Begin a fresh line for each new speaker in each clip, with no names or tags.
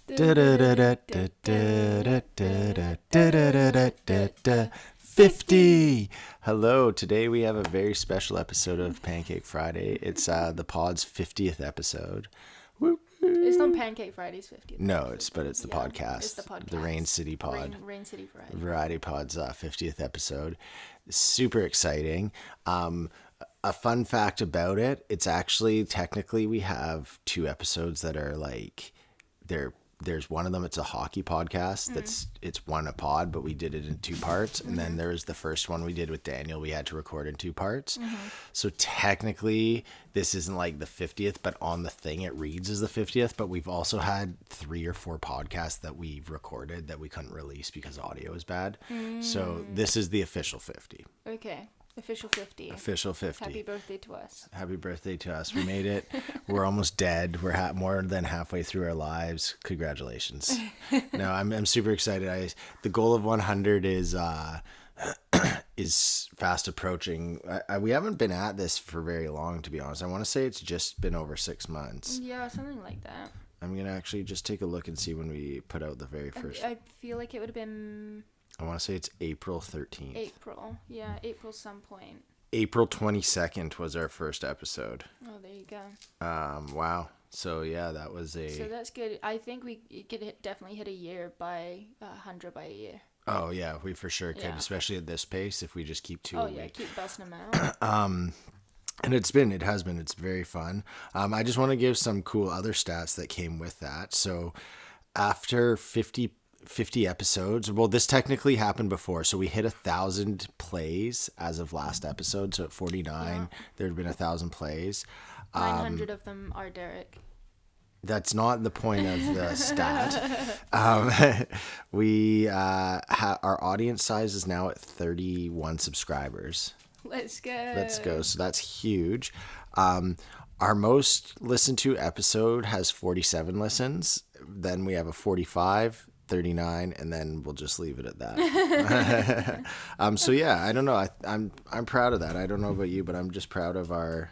$50. Hello, today we have a very special episode of Pancake Friday. It's the pod's 50th episode.
It's not Pancake Friday's 50th.
No, it's the podcast.
It's the podcast.
The Rain City Pod.
Rain City Variety.
Variety Pod's 50th episode. Super exciting. A fun fact about it, it's actually technically we have two episodes that are like there's one of them, it's a hockey podcast it's one a pod, but we did it in two parts. And then there was the first one we did with Daniel, we had to record in two parts. So technically this isn't like the 50th, but on the thing it reads as the 50th. But we've also had 3 or 4 podcasts that we've recorded that we couldn't release because audio is bad. So this is the official 50.
Okay. Official 50.
Official 50.
Happy birthday to us.
Happy birthday to us. We made it. We're almost dead. We're more than halfway through our lives. Congratulations. No, I'm super excited. The goal of 100 is fast approaching. We haven't been at this for very long, to be honest. I want to say it's just been over 6 months.
Yeah, something like that.
I'm going to actually just take a look and see when we put out the very first.
I feel like it would have been...
I want to say it's April 13th.
April. Yeah, April some point.
April 22nd was our first episode.
Oh, there you go.
Wow. So, yeah, that was
So that's good. I think we could definitely hit a year by 100 by a year.
Oh, yeah, we for sure could, especially at this pace if we just keep 2 a week. Oh, yeah,
keep busting them out.
And it's very fun. I just want to give some cool other stats that came with that. So, after 50 episodes. Well, this technically happened before. So we hit 1,000 plays as of last episode. So at 49, there had been 1,000 plays.
900 of them are Derek.
That's not the point of the stat. Our audience size is now at 31 subscribers.
Let's go.
So that's huge. Our most listened to episode has 47 listens. Then we have a 45, 39, and then we'll just leave it at that. So yeah, I don't know. I'm proud of that. I don't know about you, but I'm just proud of our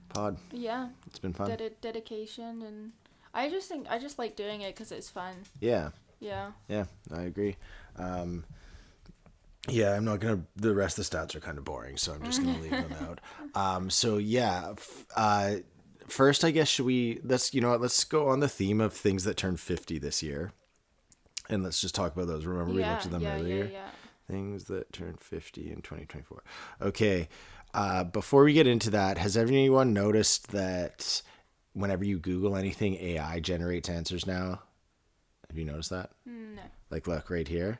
pod. Yeah, it's been fun.
Dedication, and I just like doing it because it's fun.
Yeah, I agree. Yeah, I'm not gonna. The rest of the stats are kind of boring, so I'm just gonna leave them out. So yeah. First, I guess let's go on the theme of things that turned 50 this year. And let's just talk about those. Remember we looked at them earlier? Yeah. Things that turned 50 in 2024. Okay. Before we get into that, has anyone noticed that whenever you Google anything, AI generates answers now? Have you noticed that?
No.
Like, look right here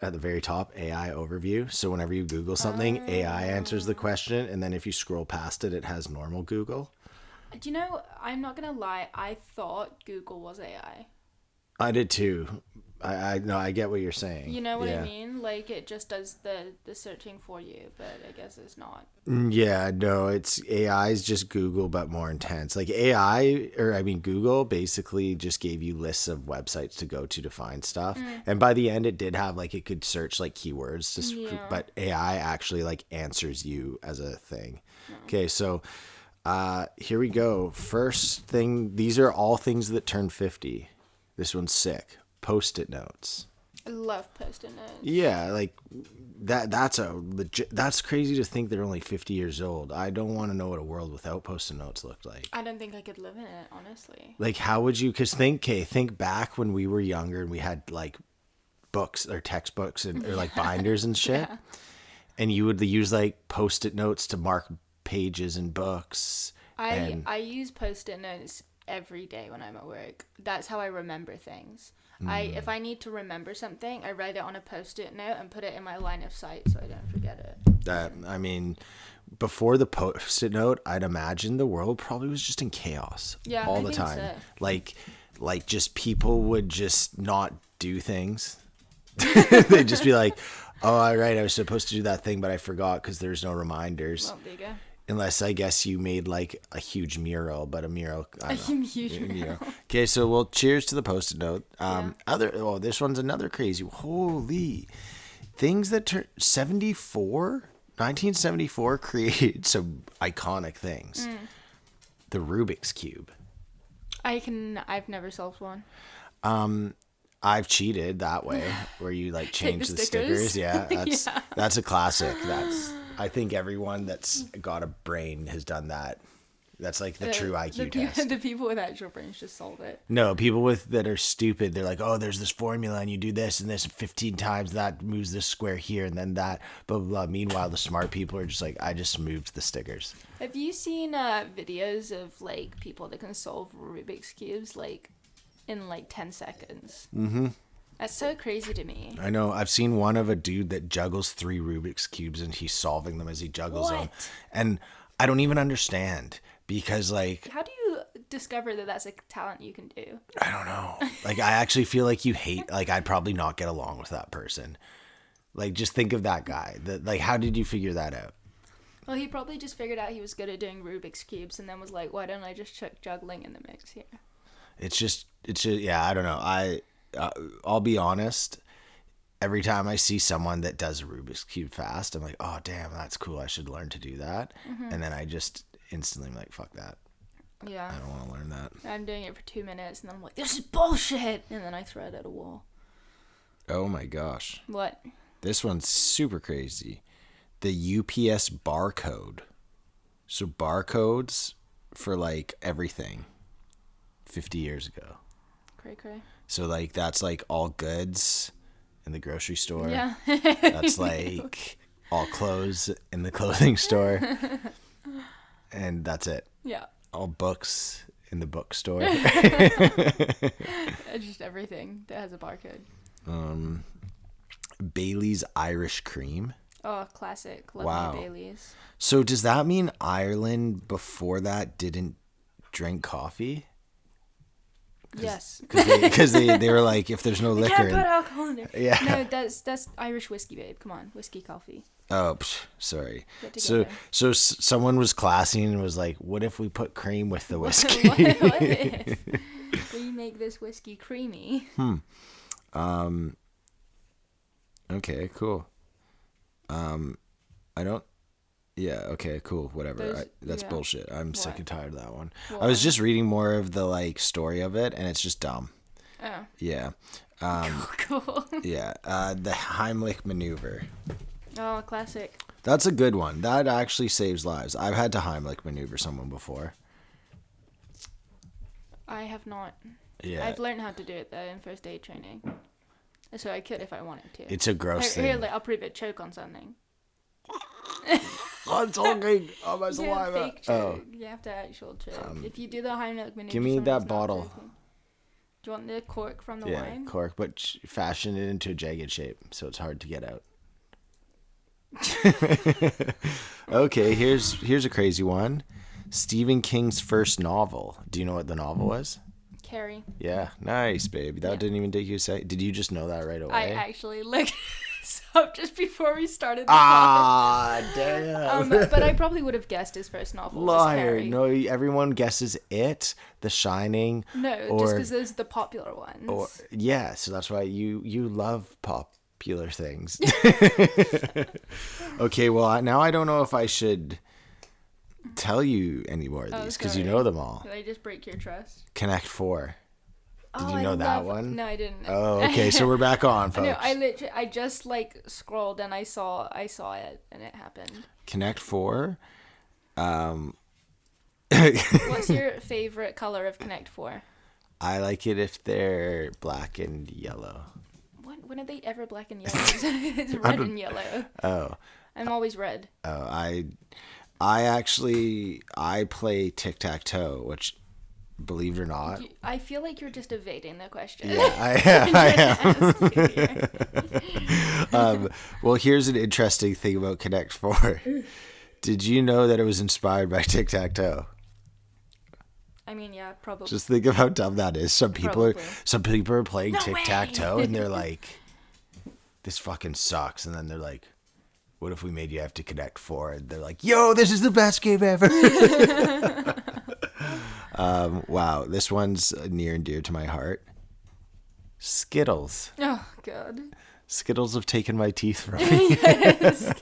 at the very top, AI overview. So whenever you Google something, AI answers the question. And then if you scroll past it, it has normal Google.
Do you know, I'm not going to lie, I thought Google was AI.
I did too. I get what you're saying.
You know what I mean? Like, it just does the searching for you, but I guess it's not.
Yeah, no, it's AI's just Google, but more intense. Like Google basically just gave you lists of websites to go to find stuff. And by the end, it did have, like, it could search, like, keywords, but AI actually, like, answers you as a thing. No. Okay, so here we go. First thing, these are all things that turn 50. This one's sick. Post-it notes.
I love Post-it notes.
Yeah, like that's crazy to think they're only 50 years old. I don't want to know what a world without Post-it notes looked like.
I don't think I could live in it, honestly.
Like, how would you? Because think back when we were younger and we had like books or textbooks or like binders and shit, and you would use like Post-it notes to mark pages in books.
I use Post-it notes every day when I'm at work. That's how I remember things. If I need to remember something, I write it on a Post-it note and put it in my line of sight so I don't forget it.
Before the Post-it note, I'd imagine the world probably was just in chaos all the time. So. Like just people would just not do things. They'd just be like, oh, all right, I was supposed to do that thing, but I forgot because there's no reminders.
Well, there you go.
Unless, I guess, you made, like, a huge mural, but a mural...
huge mural.
Okay, so, well, cheers to the Post-it note. This one's another crazy... Holy... Things that turn... 1974 created some iconic things. The Rubik's Cube.
I've never solved one.
I've cheated that way, where you like change
the
the
stickers.
stickers. Yeah,
Yeah.
that's a classic. I think everyone that's got a brain has done that. That's like the true IQ test.
The people with actual brains just solve it.
No, people that are stupid, they're like, oh, there's this formula and you do this and this 15 times, that moves this square here and then that, blah, blah, blah. Meanwhile, the smart people are just like, I just moved the stickers.
Have you seen videos of like people that can solve Rubik's Cubes like in like 10 seconds? Mm-hmm. That's so crazy to me.
I know. I've seen one of a dude that juggles 3 Rubik's Cubes and he's solving them as he juggles them. And I don't even understand. Because, like...
How do you discover that that's a talent you can do?
I don't know. Like, I actually feel like you hate... Like, I'd probably not get along with that person. Like, just think of that guy. Like, how did you figure that out?
Well, he probably just figured out he was good at doing Rubik's Cubes and then was like, why don't I just chuck juggling in the mix here?
It's just yeah, I don't know. I'll be honest. Every time I see someone that does a Rubik's Cube fast, I'm like, oh, damn, that's cool. I should learn to do that. Mm-hmm. And then I just... instantly I'm like, fuck that.
Yeah.
I don't want to learn that.
I'm doing it for 2 minutes and then I'm like, this is bullshit, and then I throw it at a wall.
Oh my gosh.
What?
This one's super crazy. The UPS barcode. So barcodes for like everything 50 years ago.
Cray.
So like that's like all goods in the grocery store.
Yeah.
That's like all clothes in the clothing store. And that's it.
Yeah.
All books in the bookstore.
Just everything that has a barcode.
Bailey's Irish Cream.
Oh, classic. Love
Wow.
me Bailey's.
So does that mean Ireland before that didn't drink coffee?
Yes.
Because they were like, if there's no liquor.
Can't put alcohol in there.
Yeah.
No, that's Irish whiskey, babe. Come on, whiskey coffee.
Oh, sorry.
Get
So
together.
someone was classy and was like, what if we put cream with the whiskey?
what if we make this whiskey creamy?
Okay, cool. I don't. Yeah. Okay. Cool. Whatever. That's bullshit. I'm sick and tired of that one.
What?
I was just reading more of the like story of it, and it's just dumb.
Oh.
Yeah.
Cool.
Yeah. The Heimlich maneuver.
Oh, classic.
That's a good one. That actually saves lives. I've had to Heimlich maneuver someone before.
I have not.
Yeah.
I've learned how to do it though in first aid training, so I could if I wanted to.
It's a gross
Here,
thing.
I'll prove it. Choke on something.
I'm talking. Oh, my saliva.
Fake choke. You have to actual choke. If you do the Heimlich maneuver,
Give me
someone
that
is not
bottle.
joking. Do you want the cork from the
Yeah,
wine?
cork, but fashion it into a jagged shape, so it's hard to get out. Okay, here's a crazy one. Stephen King's first novel. Do you know what the novel was?
Carrie.
Yeah, nice, baby. That didn't even take you a sec. Did you just know that right away?
I actually looked this up just before we started the
damn.
but I probably would have guessed his first novel was
Liar.
Carrie.
No, everyone guesses It, The Shining.
No,
or,
just because those are the popular ones.
Or, yeah, so that's why you love popular things. Okay, well, now I don't know if I should tell you any more of these because you know them all.
Did I just break your trust?
Connect 4. Did you know that one?
No, I didn't.
Oh, okay, so we're back on, folks.
No, I just like scrolled and I saw it and it happened.
Connect 4.
What's your favorite color of Connect 4?
I like it if they're black and yellow.
When are they ever black and yellow? It's red and yellow.
Oh.
I'm always red.
Oh, I play tic-tac-toe, which, believe it or not.
I feel like you're just evading the question.
Yeah, I am. Well, here's an interesting thing about Connect 4. Did you know that it was inspired by tic-tac-toe?
I mean, yeah, probably.
Just think of how dumb that is. Some people are playing
No
tic-tac-toe
way.
and they're like, this fucking sucks. And then they're like, what if we made you have to Connect 4? And they're like, yo, this is the best game ever. Wow, this one's near and dear to my heart. Skittles.
Oh, God.
Skittles have taken my teeth from me.
Yes.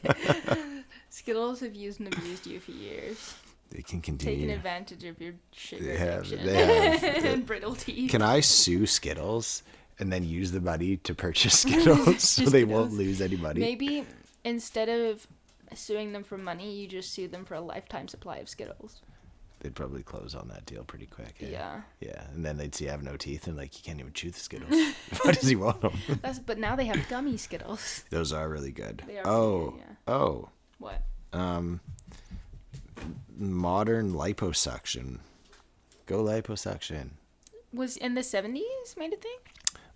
Skittles have used and abused you for years.
They can continue.
Taking advantage of your sugar
They have-
addiction
they have-
and brittle teeth.
Can I sue Skittles and then use the money to purchase Skittles so they won't lose any money?
Maybe instead of suing them for money, you just sue them for a lifetime supply of Skittles.
They'd probably close on that deal pretty quick. Eh?
Yeah.
Yeah, and then they'd see I have no teeth and like, you can't even chew the Skittles. Why does he want them?
But now they have gummy Skittles.
Those are really good.
They are
oh,
pretty good, yeah.
oh,
What?
modern liposuction. Go liposuction.
Was in the 70s made a thing?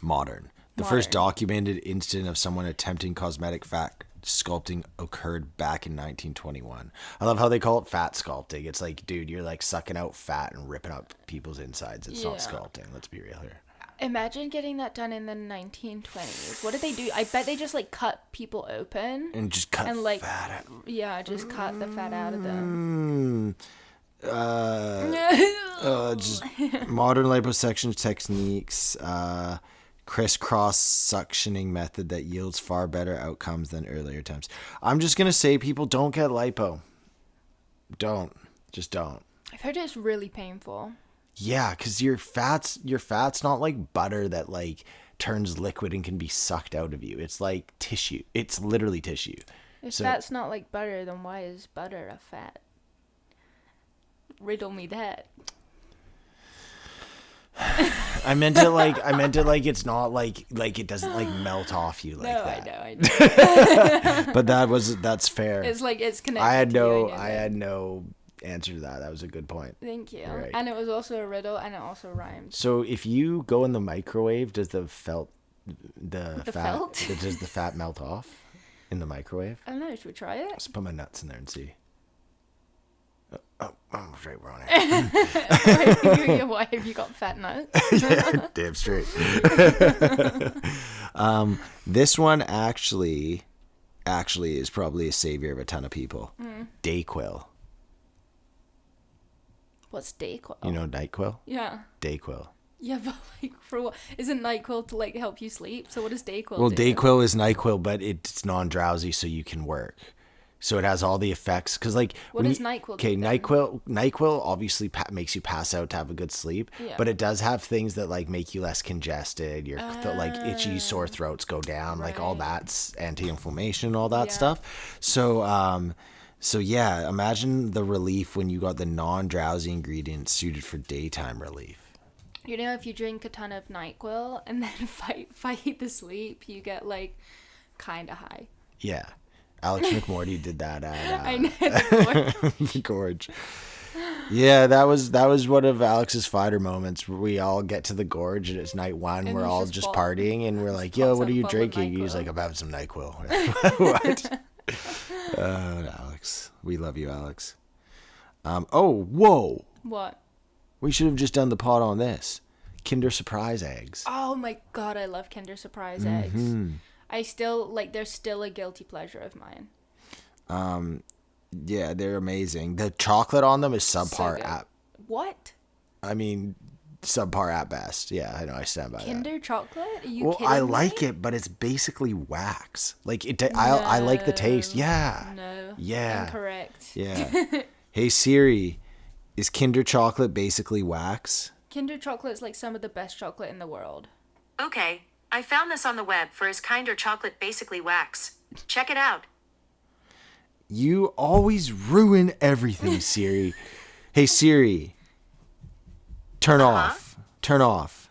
Modern. The first
Modern.
documented incident of someone attempting cosmetic fat sculpting occurred back in 1921. I love how they call it fat sculpting. It's like, dude, you're like sucking out fat and ripping up people's insides. It's not
Yeah.
sculpting. Let's be real here.
Imagine getting that done in the 1920s. What did they do? I bet they just like cut people open.
And just cut
And, like,
fat out.
Yeah, just cut the fat out of them.
Just modern liposuction techniques, crisscross suctioning method that yields far better outcomes than earlier times. I'm just gonna say, people, don't get lipo. Just don't.
I've heard it's really painful.
Yeah, because your fat's not like butter that like turns liquid and can be sucked out of you. It's like tissue. It's literally tissue.
If
So-
fat's not like butter, then why is butter a fat? Riddle me that.
I meant it like it's not like it doesn't like melt off you like
No,
that.
I know.
But that's fair.
It's like it's connected.
I
to you,
I had no answer to that. That was a good point.
Thank you.
Right.
And it was also a riddle, and it also rhymed.
So if you go in the microwave, does the fat
felt?
does the fat melt off in the microwave?
I don't know. Should we try it?
Let's put my nuts in there and see. Oh, right, we're on it.
Why have you got fat nuts?
Yeah, damn straight. This one actually is probably a savior of a ton of people. Dayquil.
What's Dayquil?
You know NyQuil?
Yeah.
Dayquil.
Yeah, but like for what? Isn't NyQuil to like help you sleep? So what does Dayquil
Well,
do?
Dayquil is NyQuil, but it's non-drowsy, so you can work. So it has all the effects. Because like,
What does NyQuil do
Okay,
then?
NyQuil obviously makes you pass out to have a good sleep,
Yeah.
but it does have things that like make you less congested. Your like itchy, sore throats go down. Like all
Right.
that's anti-inflammation and all that
Yeah.
stuff. So yeah, imagine the relief when you got the non-drowsy ingredients suited for daytime relief.
You know, if you drink a ton of NyQuil and then fight the sleep, you get like kind of high.
Yeah. Alex McMorty did that at
I know. The
the Gorge. Yeah, that was one of Alex's fighter moments where we all get to the Gorge and it's night one.
And
we're
he's
all
just
just
ball-
partying and we're like, yo,
pops
what
out
are
a
you
bottle of
drinking? He's
NyQuil.
like, I'm having some NyQuil. What? Alex. We love you, Alex. Whoa.
what?
We should have just done the pod on this. Kinder Surprise eggs.
Oh my god, I love Kinder Surprise
Mm-hmm.
eggs. I still like. They're still a guilty pleasure of mine.
Yeah, they're amazing. The chocolate on them is subpar
good.
at,
What?
I mean, subpar at best. Yeah, I know. I stand by that.
Kinder chocolate? Are you
Well,
kidding
I
me?
like it, but it's basically wax. Like it, I like the taste. Yeah.
No.
Yeah.
Incorrect.
Yeah. Hey Siri, is Kinder chocolate basically wax?
Kinder chocolate is like some of the best chocolate in the world.
Okay, I found this on the web for Is Kinder Chocolate Basically Wax. Check it out.
You always ruin everything, Siri. Hey Siri, turn off. Turn off.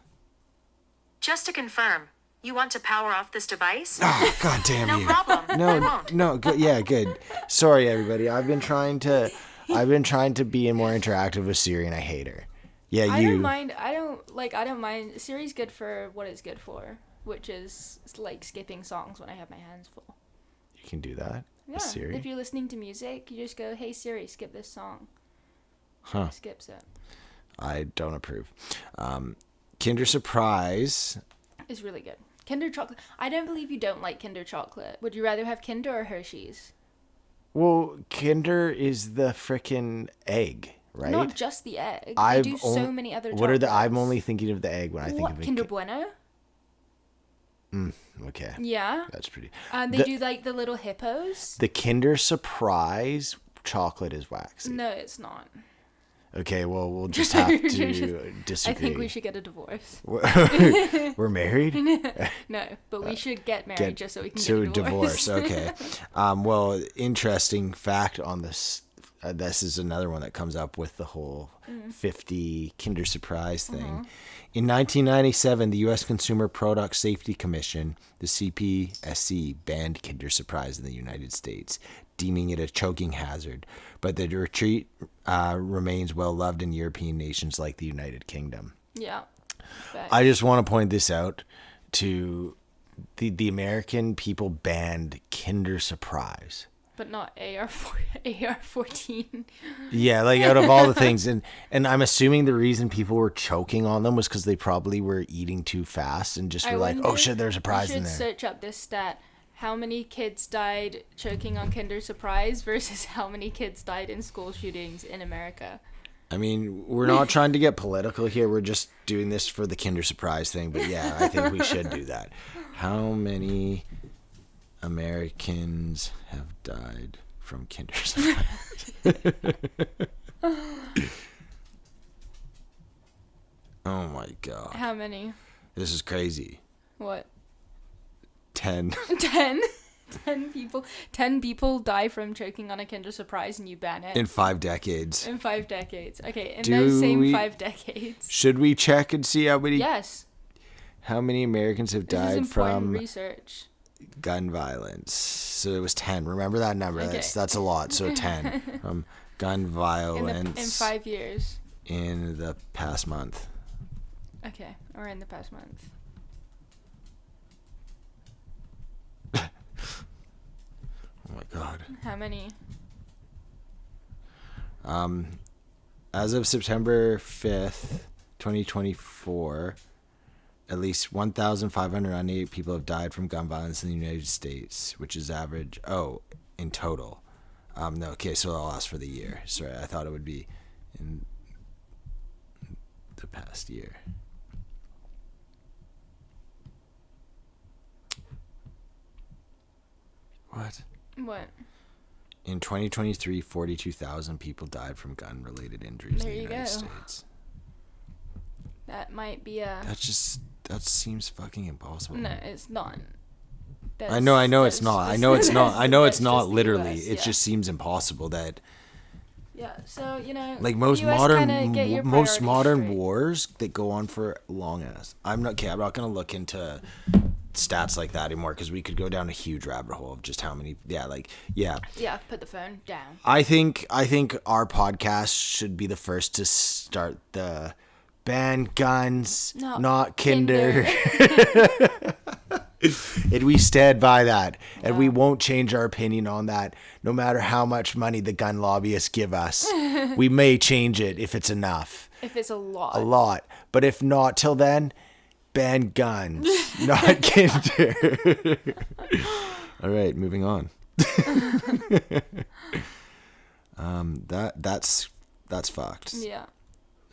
Just to confirm, you want to power off this device?
Oh, God damn
No
you.
problem. I won't.
No, good. Yeah, good. Sorry, everybody. I've been trying to be more interactive with Siri, and I hate her. Yeah,
I
you.
don't mind. I don't mind. Siri's good for what it's good for, which is like skipping songs when I have my hands full.
You can do that.
Yeah.
with Siri.
If you're listening to music, you just go, "Hey Siri, skip this song."
Huh.
It skips it.
I don't approve. Kinder Surprise.
It's really good. Kinder chocolate. I don't believe you don't like Kinder chocolate. Would you rather have Kinder or Hershey's?
Well, Kinder is the frickin' egg, right?
Not just the egg.
I've
They do
on-
so many other.
What are the? I'm
chocolates.
only thinking of the egg when I think
What,
of a
Kinder Bueno?
Okay,
Yeah.
that's pretty.
And they
The-
do like the little hippos.
The Kinder Surprise chocolate is waxy.
No, it's not.
Okay, well, we'll just have to disagree.
I think we should get a divorce.
We're married?
No, but we should get married just so we can
So
get a divorce.
okay. Well, interesting fact on this. This is another one that comes up with the whole 50 Kinder Surprise thing. In 1997, the U.S. Consumer Product Safety Commission, the CPSC, banned Kinder Surprise in the United States, deeming it a choking hazard. But the treat remains well loved in European nations like the United Kingdom.
Yeah.
I just want to point this out to the American people banned Kinder Surprise.
But not AR-14.
Yeah, like out of all the things. And I'm assuming the reason people were choking on them was because they probably were eating too fast and just were like, oh shit, there's a prize in there.
You should search up this stat. How many kids died choking on Kinder Surprise versus how many kids died in school shootings in America?
I mean, we're not trying to get political here. We're just doing this for the Kinder Surprise thing. But yeah, I think we should do that. How many Americans have died from Kinder Surprise? Oh my god.
How many?
This is crazy.
What?
10.
10? 10 people die from choking on a Kinder Surprise and you ban it?
In 5 decades.
In 5 decades. Okay, in
Do
those same
we-
5 decades.
Should we check and see how many
Yes.
Americans have
This is
died
important
from
research.
gun violence? So it was 10. Remember that number.
Okay.
That's a lot. So 10 from gun violence
In 5 years.
in the past month.
Okay, or in the past month.
Oh my god.
How many?
As of September 5th, 2024, at least 1,598 people have died from gun violence in the United States, which is average. Oh, in total. No, okay, so I'll ask for the year. Sorry, I thought it would be in the past year. What?
What?
In 2023, 42,000 people died from gun-related injuries
There
in the
you
United
go.
States.
That might be a...
That seems fucking impossible.
No, it's not.
I know it's not. I know it's not. I know it's
that's
not
just the
literally.
US,
It
yeah.
just seems impossible that
Yeah, so, you know...
like
the
most
US kinda get your
modern
priorities straight.
wars that go on for long ass. I'm not going to look into stats like that anymore because we could go down a huge rabbit hole of just how many
Yeah, put the phone down.
I think our podcast should be the first to start the ban guns,
No,
not Kinder. And we stand by that. And we won't change our opinion on that no matter how much money the gun lobbyists give us. We may change it if it's enough.
If it's a lot.
A lot. But if not till then, ban guns, not Kinder. All right, moving on. That's fucked.
Yeah.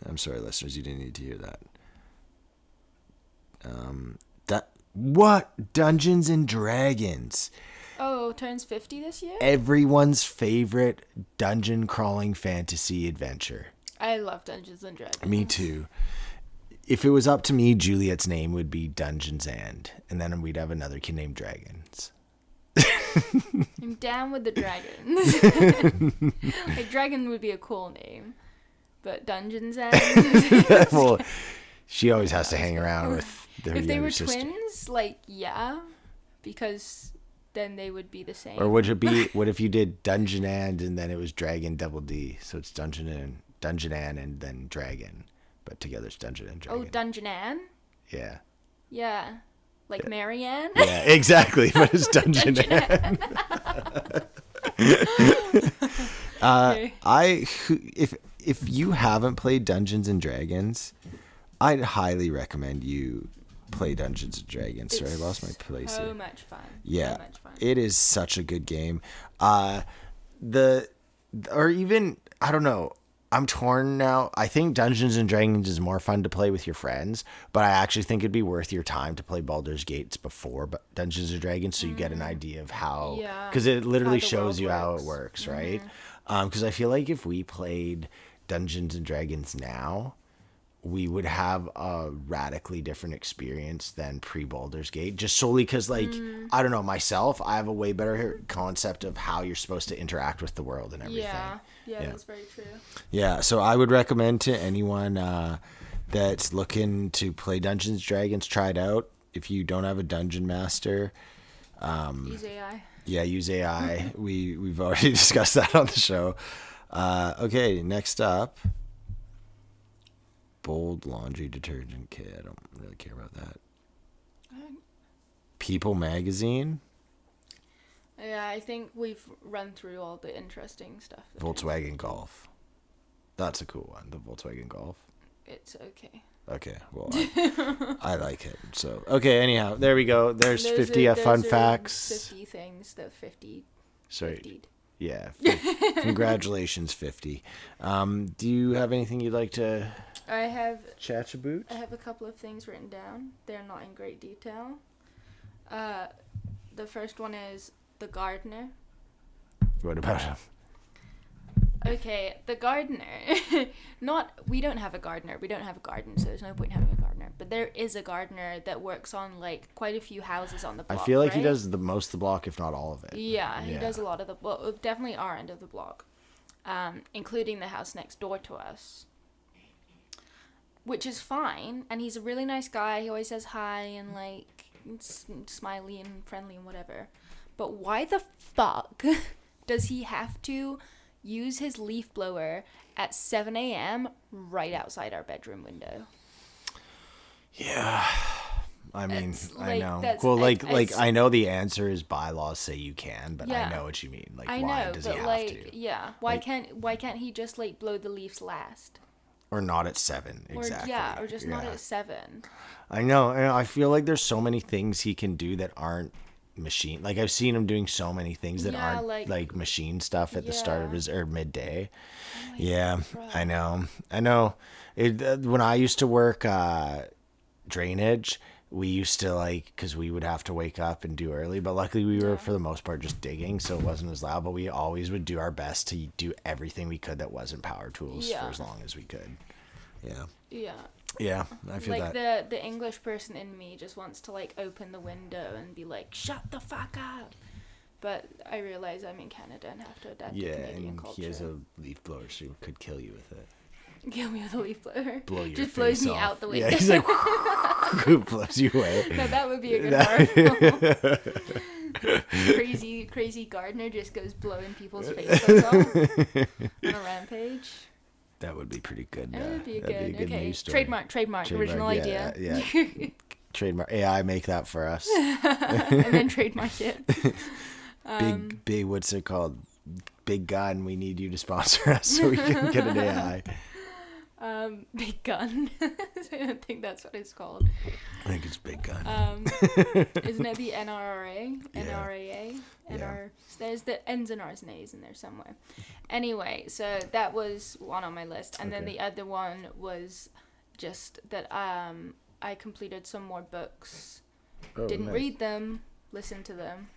I'm sorry, listeners, you didn't need to hear that. What? Dungeons and Dragons.
Oh, turns 50 this year?
Everyone's favorite dungeon crawling fantasy adventure.
I love Dungeons and Dragons.
Me too. If it was up to me, Juliet's name would be Dungeons and then we'd have another kid named Dragons.
I'm down with the dragons. Like, dragon would be a cool name. But Dungeons and...
Well, she always has to hang around with her
If they
younger
were
sister.
twins, like, yeah. Because then they would be the same.
Or would it be? What if you did Dungeon and then it was Dragon double D? So it's Dungeon and then Dragon, but together it's Dungeon and Dragon.
Oh, Dungeon Anne?
Yeah.
Yeah. Like Marianne?
Yeah, exactly. But it's Dungeon and.
Okay.
If you haven't played Dungeons and Dragons, I'd highly recommend you play Dungeons and Dragons. Sorry, I lost my place
So
here.
much fun.
Yeah,
So much fun.
it is such a good game. I don't know. I'm torn now. I think Dungeons and Dragons is more fun to play with your friends, but I actually think it'd be worth your time to play Baldur's Gates before Dungeons and Dragons, so you get an idea of how,
Yeah,
because it literally
how the
shows
world
you how it
works.
works, right? Because I feel like if we played Dungeons and Dragons now, we would have a radically different experience than pre Baldur's Gate. Just solely because, like, I don't know, myself, I have a way better concept of how you're supposed to interact with the world and everything.
Yeah, that's very true.
Yeah, so I would recommend to anyone that's looking to play Dungeons and Dragons, try it out. If you don't have a dungeon master,
Use AI.
yeah, use AI. We've already discussed that on the show. Okay, next up, Bold Laundry Detergent Kit. I don't really care about that. People Magazine.
Yeah, I think we've run through all the interesting stuff.
Volkswagen Golf. That's a cool one. The Volkswagen Golf.
It's okay.
Okay, well, I like it. So, okay, anyhow, there we go. There's 50 fun facts.
50 things that 50.
Sorry.
50'd.
Yeah. Congratulations, 50. Do you have anything you'd like to
I have
chat about?
I have a couple of things written down. They're not in great detail. The first one is the gardener.
What about him?
Okay, the gardener. We don't have a gardener. We don't have a garden, so there's no point in having a gardener. But there is a gardener that works on like quite a few houses on the block.
I feel like he
right?
does the most of the block, if not all of it.
Yeah, he does a lot of definitely our end of the block, including the house next door to us, which is fine. And he's a really nice guy. He always says hi and like smiley and friendly and whatever. But why the fuck does he have to use his leaf blower at 7 a.m. right outside our bedroom window?
Yeah. I mean, I know.
that's-
Well,
it's-
I know the answer is bylaws say you can, but
Yeah.
I know what you mean. Like,
I
why
know,
does
but
he have
like,
to?
yeah, why can't he just like blow the leaves last?
Or not at 7, exactly.
Or just not at 7.
I know, and I feel like there's so many things he can do that aren't machine. Like, I've seen him doing so many things that
Yeah,
aren't
like-
machine stuff at the start of
Yeah.
his or midday.
Like,
Yeah,
bruh.
I know. When I used to work drainage, we used to because we would have to wake up and do early, but luckily we were for the most part just digging, so it wasn't as loud. But we always would do our best to do everything we could that wasn't power tools for as long as we could. Yeah, I feel
Like
that.
the English person in me just wants to like open the window and be like, shut the fuck up. But I realize I'm in Canada and have to adapt to
Yeah,
Canadian
and
culture.
he has a leaf blower, so he could kill you with it.
Kill me with a leaf blower.
Blow your
just blows
face
me
off.
out the window.
Yeah, he's like, blows you away.
No, that would be a good horror film. Crazy gardener just goes blowing people's faces off on a rampage.
That would be pretty good.
That would be
that'd
good. Okay,
news story.
trademark, original idea.
Yeah. Trademark. AI, make that for us.
And then trademark it.
Big, what's it called? Big Gun. We need you to sponsor us so we can get an AI.
Big Gun. I don't think that's what it's called.
I think it's Big Gun.
Isn't it the NRA?
Yeah.
NRAA?
Yeah.
There's the N's and R's and A's in there somewhere. Anyway, so that was one on my list. And then
Okay.
the other one was just that I completed some more books.
Oh,
Didn't
nice.
read them, listened to them.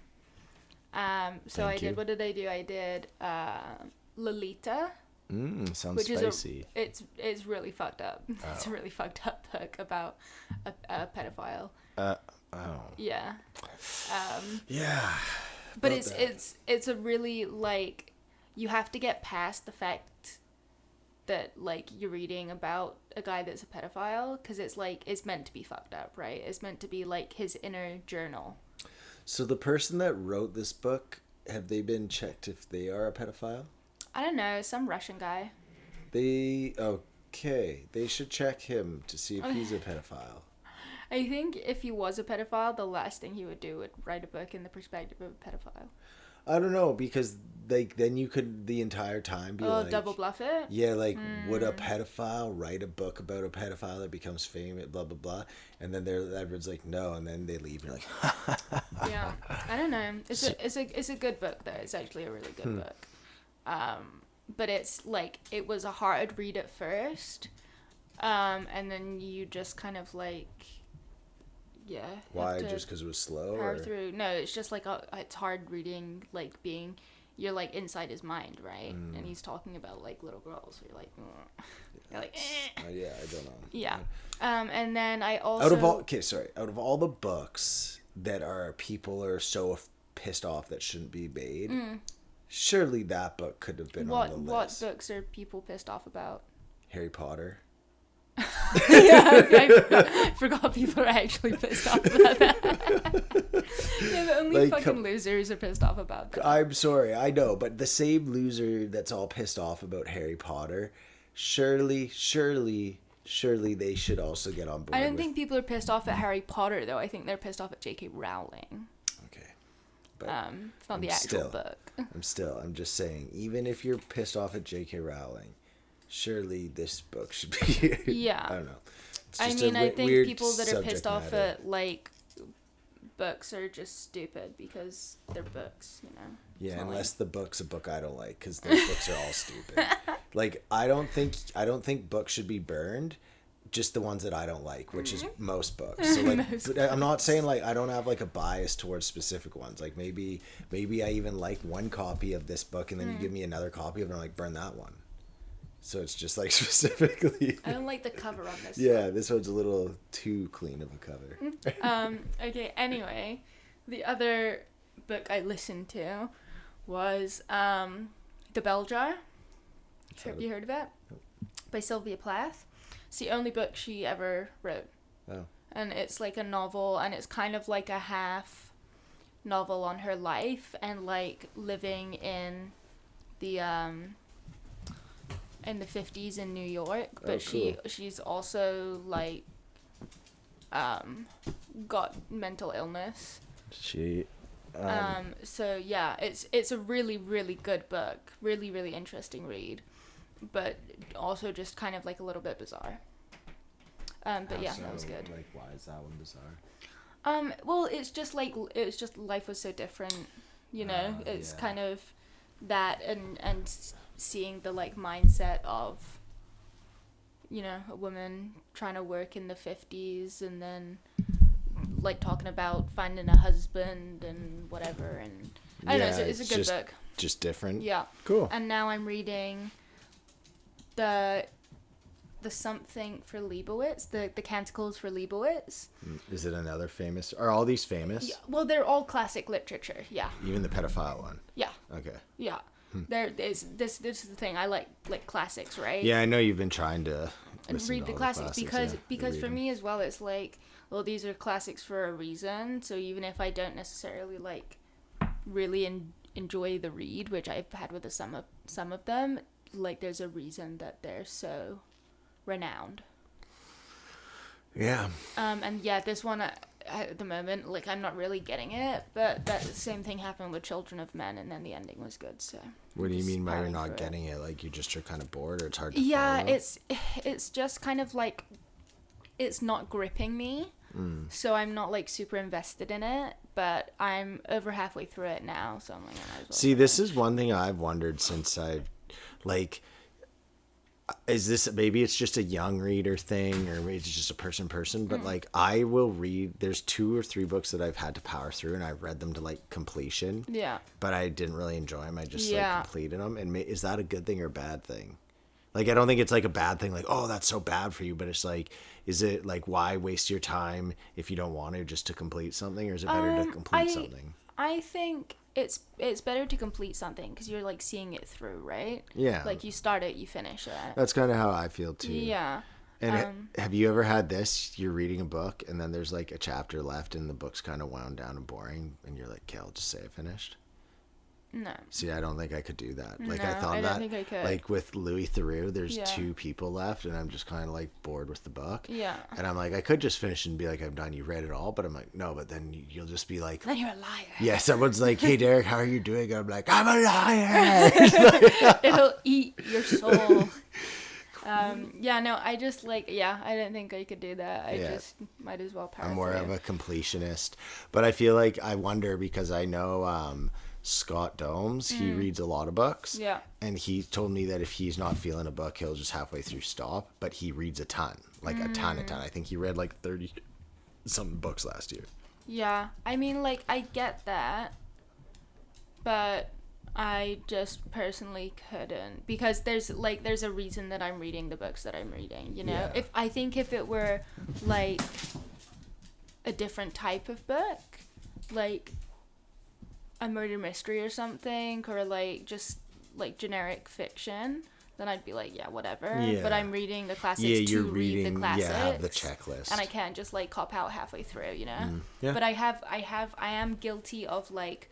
So
Thank you.
what did I do? I did Lolita.
Sounds
Which
spicy.
is it's really fucked up. It's a really fucked up book about a pedophile.
Oh.
Yeah.
Yeah.
But
About
it's a really like you have to get past the fact that like you're reading about a guy that's a pedophile because it's like it's meant to be fucked up, right? It's meant to be like his inner journal.
So the person that wrote this book, have they been checked if they are a pedophile?
I don't know, some Russian guy.
They should check him to see if he's a pedophile.
I think if he was a pedophile, the last thing he would do would write a book in the perspective of a pedophile.
I don't know, because like then you could the entire time be like
Double bluff it?
Yeah, like would a pedophile write a book about a pedophile that becomes famous, blah blah blah, and then everyone's like no, and then they leave. And you're like,
Yeah, I don't know. It's a good book though. It's actually a really good book. But it's like it was a hard read at first, and then you just kind of like,
why?
have to
Just because it was slow?
power
Or?
through. No, it's just like it's hard reading. Like being, you're like inside his mind, right? And he's talking about like little girls. So you're like, you're like,
Yeah, I don't know.
yeah. And then I also
Out of all the books that are people are so pissed off that shouldn't be made, surely that book could have been on the list.
What books are people pissed off about?
Harry Potter.
Yeah, I forgot people are actually pissed off about that. Yeah, but only
Like,
fucking losers are pissed off about that.
I'm sorry, I know, but the same loser that's all pissed off about Harry Potter, surely they should also get on board.
I don't think people are pissed off at Harry Potter, though. I think they're pissed off at J.K. Rowling.
Okay. But
It's not the actual book.
I'm just saying, even if you're pissed off at J.K. Rowling, surely this book should be.
Yeah.
I don't know. It's
I
just
mean,
a
I think
weird
people that are
subject
pissed off
matter.
at, like, books are just stupid because they're books, you know? It's
Yeah,
not
unless the book's a book I don't like, because those books are all stupid. Like, I don't think books should be burned, just the ones that I don't like, which is most books. So like, but I'm not saying like I don't have like a bias towards specific ones. Like maybe I even like one copy of this book, and then you give me another copy of it, and I'm like, burn that one. So it's just like specifically.
I don't like the cover on this.
Yeah, this one's a little too clean of a cover.
Okay, anyway, the other book I listened to was The Bell Jar. Have you heard of it?
Nope.
By Sylvia Plath. It's the only book she ever wrote.
Oh.
And it's like a novel, and it's kind of like a half novel on her life and like living in the 50s in New York, but
cool.
she's also like got mental illness. So yeah, it's a really, really good book, really, really interesting read, but also just kind of like a little bit bizarre. But yeah, that was good.
Like, why is that one bizarre?
Well, it's just life was so different, you know. It's
yeah.
kind of that and seeing the like mindset of, you know, a woman trying to work in the 50s and then like talking about finding a husband and whatever, and I don't know, it's a good book.
Just different.
Yeah.
Cool.
And now I'm reading the something for Leibowitz, the Canticles for Leibowitz.
Is it another famous? Are all these famous?
Yeah, well, they're all classic literature. Yeah.
Even the pedophile one.
Yeah.
Okay.
Yeah. There is this is the thing. I like classics, right?
Yeah, I know you've been trying to listen
read
to
the
all
classics because
read
for
them.
me as well, it's like, well, these are classics for a reason. So even if I don't necessarily like really enjoy the read, which I've had with some of them, like there's a reason that they're so renowned.
Yeah.
And yeah, this one at the moment, like I'm not really getting it, but that same thing happened with Children of Men, and then the ending was good. So.
What do you mean by you're
powering
not
through
getting it? Like you just are kind of bored, or it's hard to
Yeah,
follow?
it's just kind of like it's not gripping me. So I'm not like super invested in it, but I'm over halfway through it now, so I'm like, I might as well.
See, this is one thing I've wondered since I've, like, is this, maybe it's just a young reader thing, or maybe it's just a person, but like, I will read, there's 2 or 3 books that I've had to power through, and I've read them to like completion.
Yeah.
But I didn't really enjoy them. I just
Yeah.
like completed them. And is that a good thing or a bad thing? Like, I don't think it's like a bad thing, like, oh, that's so bad for you, but it's like, is it like, why waste your time if you don't want to just to complete something, or is it better to complete something?
I think it's better to complete something because you're like seeing it through, right?
Yeah.
Like you start it, you finish it.
That's kind of how I feel too.
Yeah.
And have you ever had this? You're reading a book and then there's like a chapter left and the book's kind of wound down and boring, and you're like, okay, I'll just say I finished.
No.
See, I don't think I could do that. Like,
No,
I thought
I don't
that,
think I could.
like with Louis Theroux, there's
Yeah.
2 people left, and I'm just kind of like bored with the book.
Yeah.
And I'm like, I could just finish and be like, I'm done. You read it all, but I'm like, no. But then you'll just be like,
Then you're a liar.
yeah. Someone's like, hey, Derek, how are you doing? And I'm like, I'm a liar.
It'll eat your soul. Yeah, no, I just like, I don't think I could do that. I
Yeah.
just might as well power
I'm more
through.
of a completionist, but I feel like I wonder because I know Scott Domes, he reads a lot of books.
Yeah.
And he told me that if he's not feeling a book, he'll just halfway through stop, but he reads a ton, like a ton. I think he read like 30 something books last year.
Yeah, I mean, like, I get that, but I just personally couldn't, because there's a reason that I'm reading the books that I'm reading, you know?
Yeah.
If it were like a different type of book, like a murder mystery or something, or like just like generic fiction, then I'd be like, yeah, whatever.
Yeah.
But I'm reading the classics
Yeah, you're
to read
reading,
the classics.
have the checklist.
And I can't just like cop out halfway through, you know?
Yeah.
But I am guilty of like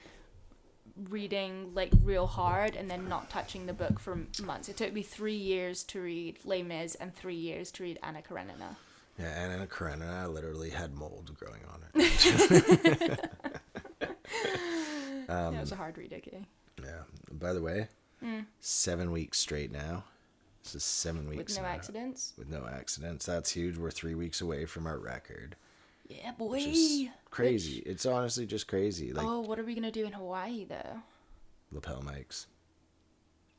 reading like real hard and then not touching the book for months. It took me 3 years to read Les Mis and 3 years to read Anna Karenina.
Yeah, Anna Karenina literally had mold growing on it.
It was a hard read, okay?
Yeah. By the way, 7 weeks straight now. This is 7 weeks
With no
now.
accidents.
With no accidents. That's huge. We're 3 weeks away from our record.
Yeah, boy.
Which is crazy. It's honestly just crazy. Like,
Oh, what are we gonna do in Hawaii though?
lapel mics.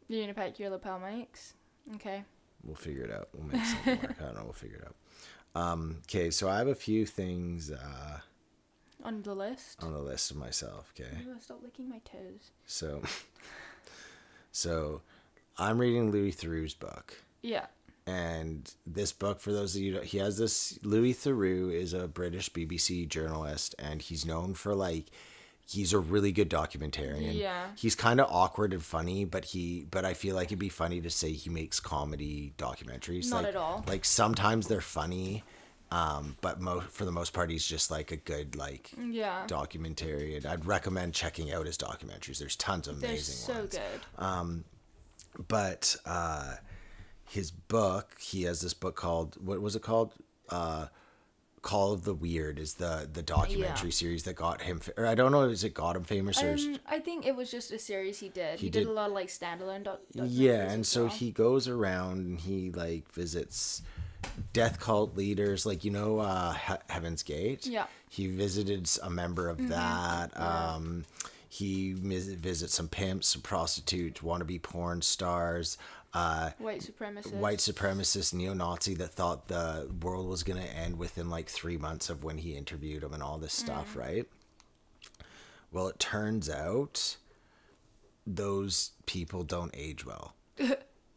You're gonna pack your lapel mics? Okay.
We'll figure it out. We'll make something work. I don't know. We'll figure it out. Okay, so I have a few things
On the list.
on the list of myself. Okay,
Oh, stop licking my toes.
so I'm reading Louis Theroux's book,
Yeah.
and this book, for those of you, he has this. Louis Theroux is a British BBC journalist, and he's known for he's a really good documentarian.
Yeah.
He's kind of awkward and funny, but I feel like it'd be funny to say he makes comedy documentaries.
Not at all.
Like sometimes they're funny, but for the most part, he's just like a good
Yeah.
documentarian. I'd recommend checking out his documentaries. There's tons of
They're
amazing
so
ones.
good.
But his book, he has this book called, what was it called? Call of the Weird is the documentary series that got him, or I don't know, is it got him famous or?
I think it was just a series he did. He did a lot of like standalone documentaries.
Yeah, and
as
so
well.
he goes around and he visits death cult leaders, Heaven's Gate.
Yeah.
He visited a member of that. He visits some pimps, some prostitutes, wannabe porn stars.
White
supremacist neo-Nazi that thought the world was going to end within 3 months of when he interviewed him and all this stuff, right? Well, it turns out those people don't age well.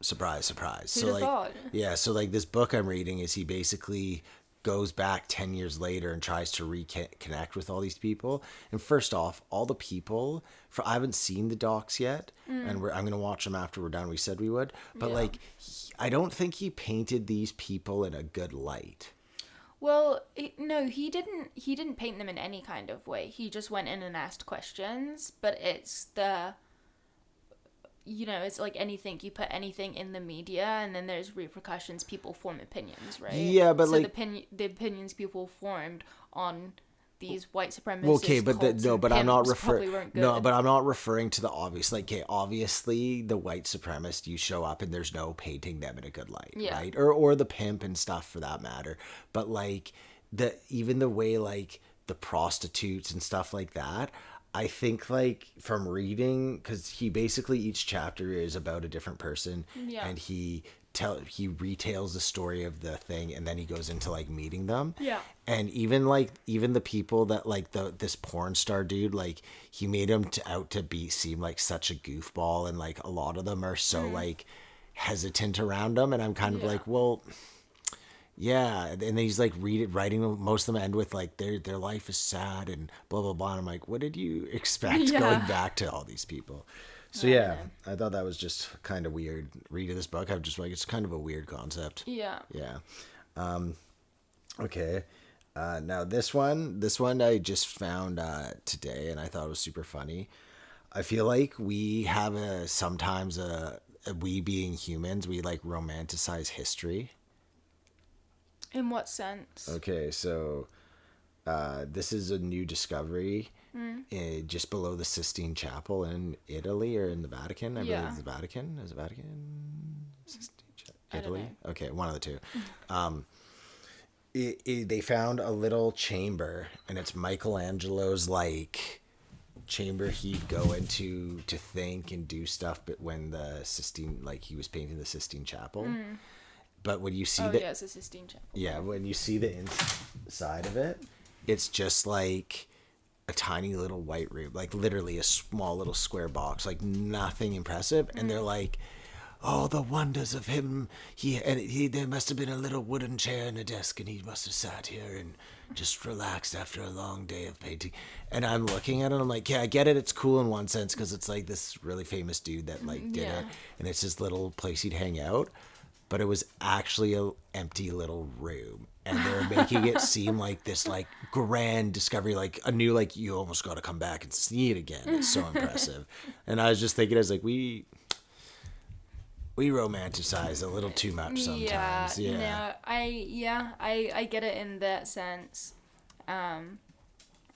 Surprise, surprise.
Who'd have thought?
Yeah, so this book I'm reading is he basically goes back 10 years later and tries to reconnect with all these people. And first off, all the people, I haven't seen the docs yet, and I'm going to watch them after we're done. We said we would. But
Yeah.
I don't think he painted these people in a good light.
Well, no, he didn't. He didn't paint them in any kind of way. He just went in and asked questions. But it's it's like anything. You put anything in the media, and then there's repercussions. People form opinions, right?
Yeah, but
so the opinions people formed on these white supremacists.
Okay, but I'm not referring. No, but I'm not referring to the obvious. Obviously, the white supremacist, you show up and there's no painting them in a good light,
Yeah.
right? Or the pimp and stuff for that matter. But even the way the prostitutes and stuff like that. I think from reading, because he basically each chapter is about a different person,
Yeah.
and he retails the story of the thing, and then he goes into meeting them.
Yeah.
And even the people that this porn star dude, he made him out to seem like such a goofball, and a lot of them are so hesitant around him, and I'm kind of
Yeah.
well, yeah. And then he's writing, most of them end with their life is sad and blah blah blah. And I'm like, what did you expect
Yeah.
going back to all these people? So yeah, I thought that was just kind of weird. Reading this book, I'm just it's kind of a weird concept.
Yeah.
Yeah. Okay. Now this one I just found today, and I thought it was super funny. I feel like we have sometimes we being humans, we romanticize history.
In what sense?
Okay, so this is a new discovery just below the Sistine Chapel in Italy, or in the Vatican. I believe it's the Vatican. Is it Vatican? Sistine Italy?
know.
Okay, one of the two. They found a little chamber, and it's Michelangelo's chamber he'd go into to think and do stuff, but when the Sistine, he was painting the Sistine Chapel. But when you see
it's a Sistine Chapel.
when you see the inside of it, it's just a tiny little white room, like literally a small little square box, like nothing impressive. And they're like, oh, the wonders of him. There must have been a little wooden chair and a desk, and he must have sat here and just relaxed after a long day of painting. And I'm looking at it, I'm like, yeah, I get it. It's cool in one sense because it's like this really famous dude that like did it, and it's this little place he'd hang out. But it was actually a empty little room, and they were making it seem like this like grand discovery, like a new, like you almost got to come back and see it again. It's so impressive. And I was just thinking, I was like, we romanticize a little too much sometimes.
No, I get it in that sense.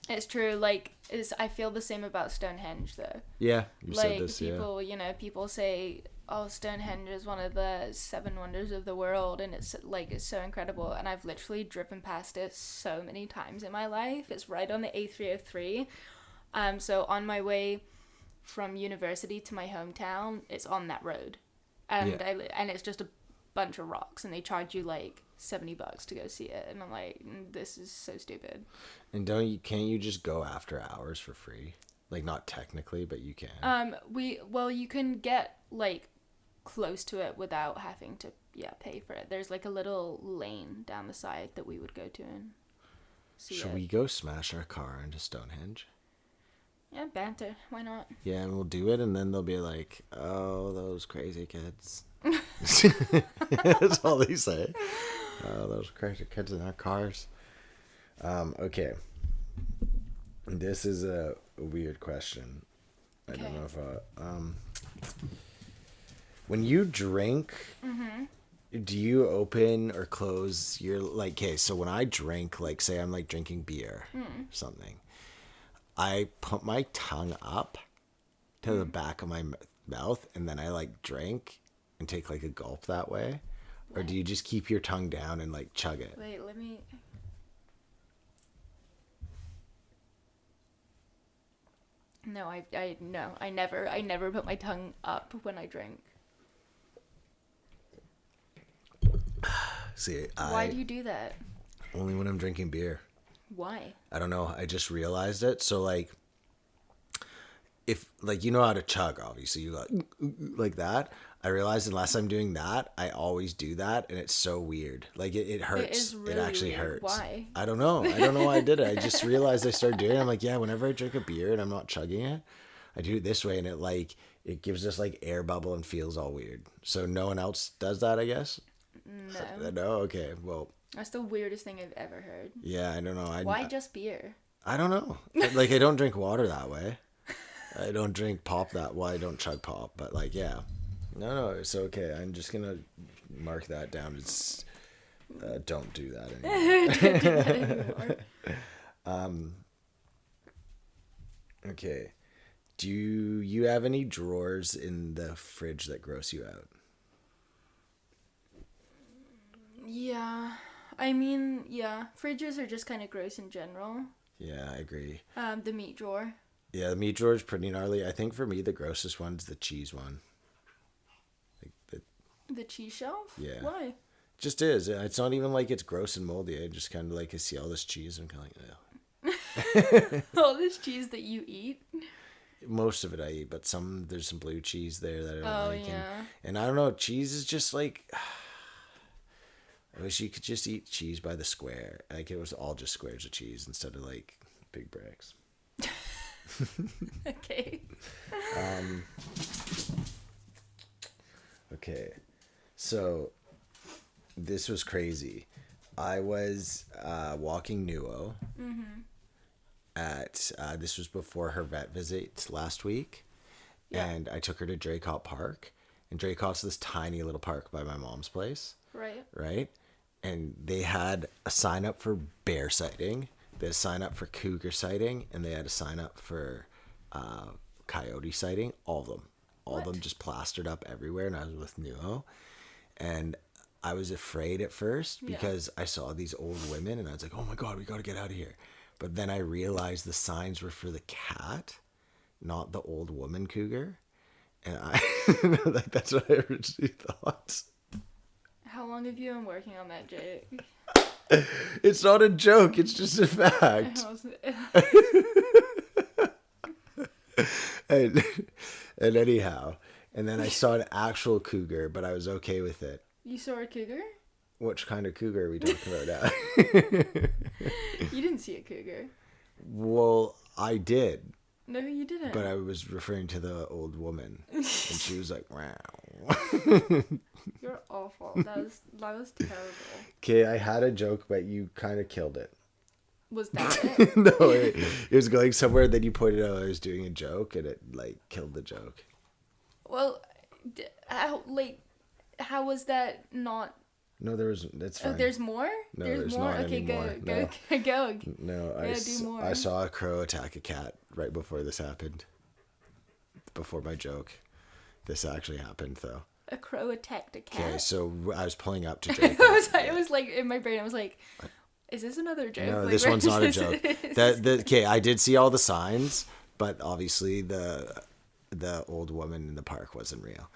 It's true. Like, I feel the same about Stonehenge though.
Yeah, you
like
said this.
people, people say, oh, Stonehenge is one of the 7 wonders of the world, and it's so incredible. And I've literally driven past it so many times in my life. It's right on the A303. So on my way from university to my hometown, it's on that road, and and it's just a bunch of rocks, and they charge you like $70 to go see it, and I'm like, this is so stupid.
And can't you just go after hours for free? Like, not technically, but you can.
You can get like close to it without having to pay for it. There's like a little lane down the side that we would go to and see
Should
it.
we go smash our car into Stonehenge?
Yeah, banter. Why not?
Yeah, and we'll do it, and then they'll be like, oh, those crazy kids. That's all they say. Oh, those crazy kids in their cars. Okay. This is a weird question. I don't know if when you drink, do you open or close your, like, okay, so when I drink, like, say I'm like drinking beer or something, I put my tongue up to the back of my mouth, and then I like drink and take like a gulp that way. Or do you just keep your tongue down and like chug it?
Wait, let me. No, I never put my tongue up when I drink.
See,
Why do you do that?
only when I'm drinking beer.
Why?
I don't know. I just realized it. So like, if like you know how to chug, obviously you like that. I realized unless I'm doing that, I always do that, and it's so weird. Like it hurts.
It is really
it actually
weird.
hurts.
Why?
I don't know. I don't know why I did it. I just realized I started doing it. I'm like, yeah, whenever I drink a beer and I'm not chugging it, I do it this way, and it gives this like air bubble and feels all weird. So no one else does that, I guess.
No.
No. Okay. Well.
That's the weirdest thing I've ever heard.
Yeah, I don't know.
Why just beer?
I don't know. Like, I don't drink water that way. I don't drink pop that way. I don't chug pop. But, like, yeah. No, it's okay. I'm just going to mark that down. It's don't do that anymore.
Don't do that anymore.
Okay. Do you have any drawers in the fridge that gross you out?
Yeah. I mean, yeah. Fridges are just kind of gross in general.
Yeah, I agree.
The meat drawer.
Yeah, the meat drawer is pretty gnarly. I think for me, the grossest one's the cheese one. Like
the cheese shelf?
Yeah.
Why?
Just is. It's not even like it's gross and moldy. I just kind of like I see all this cheese and kind of like, ugh.
All this cheese that you eat?
Most of it I eat, but there's some blue cheese there that I don't like.
Yeah.
And I don't know, cheese is just like, I wish you could just eat cheese by the square. Like it was all just squares of cheese instead of like big bricks.
Okay.
Okay. So this was crazy. I was walking Nuo at this was before her vet visit last week, and I took her to Draycott Park, and Draycott's this tiny little park by my mom's place. Right. And they had a sign up for bear sighting, they had a sign up for cougar sighting, and they had a sign up for coyote sighting. All of them just plastered up everywhere. And I was with Nuo, and I was afraid at first because I saw these old women, and I was like, oh my God, we got to get out of here. But then I realized the signs were for the cat, not the old woman cougar. And like, that's what I originally thought.
How long have you been working on that, Jake?
It's not a joke. It's just a fact. And, and anyhow, and then I saw an actual cougar, but I was okay with it.
You saw a cougar?
Which kind of cougar are we talking about now?
You didn't see a cougar.
Well, I did,
No, you didn't.
but I was referring to the old woman, and she was like, "Wow."
You're awful. That was terrible.
Okay, I had a joke, but you kind of killed it.
Was that it?
No, it was going somewhere. Then you pointed out I was doing a joke, and it like killed the joke.
Well, how was that not?
No, that's fine.
Oh, there's more?
No,
there's more?
not
Okay,
anymore.
go.
No,
Do more.
I saw a crow attack a cat right before this happened. Before my joke. This actually happened, though.
A crow attacked a cat?
Okay, so I was pulling up to joke.
it was like, in my brain, I was like, is this another joke?
No,
Like,
this
where
one's not a
is
joke.
this?
Okay, I did see all the signs, but obviously the old woman in the park wasn't real.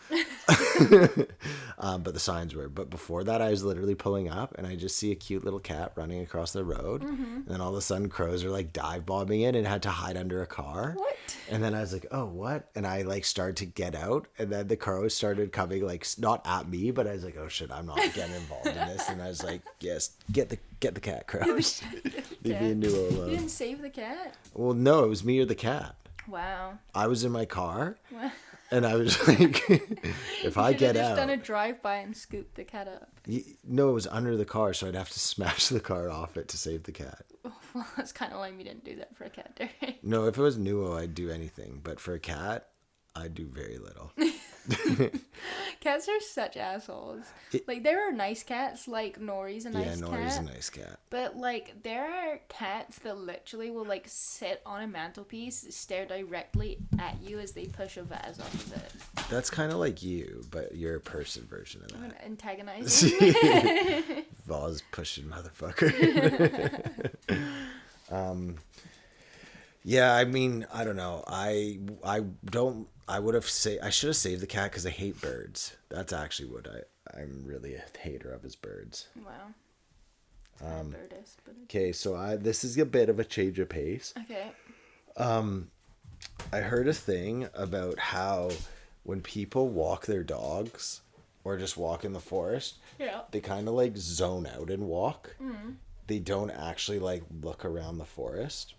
But the signs were. But before that, I was literally pulling up, and I just see a cute little cat running across the road. And then all of a sudden, crows are like dive bombing it and had to hide under a car.
What?
And then I was like, oh, what? And I like started to get out, and then the crows started coming, like not at me, but I was like, oh shit, I'm not getting involved in this. And I was like, yes, get the cat, crows. Leave me and Nuo alone.
You didn't save the cat?
Well, no, it was me or the cat.
Wow.
I was in my car,
Wow.
and I was like, if I get
just
out.
done a drive-by and scoop the cat up.
No, it was under the car, so I'd have to smash the car off it to save the cat.
Oh, well, that's kind of lame you didn't do that for a cat, right?
No, if it was Nuo, I'd do anything. But for a cat, I'd do very little.
Cats are such assholes. Like, there are nice cats, like Nori's a nice cat.
Yeah, Nori's a nice cat.
But, like, there are cats that literally will, like, sit on a mantelpiece, stare directly at you as they push a vase off of it.
That's kind of like you, but you're a person version of
I'm
that.
gonna antagonize them.
Vase pushing motherfucker. Yeah, I mean, I don't know. I should have saved the cat because I hate birds. That's actually what I'm really a hater of is birds.
Wow. I'm birdist, but
Okay, so this is a bit of a change of pace.
okay.
I heard a thing about how when people walk their dogs or just walk in the forest,
Yeah.
they kind of like zone out and walk. They don't actually like look around the forest.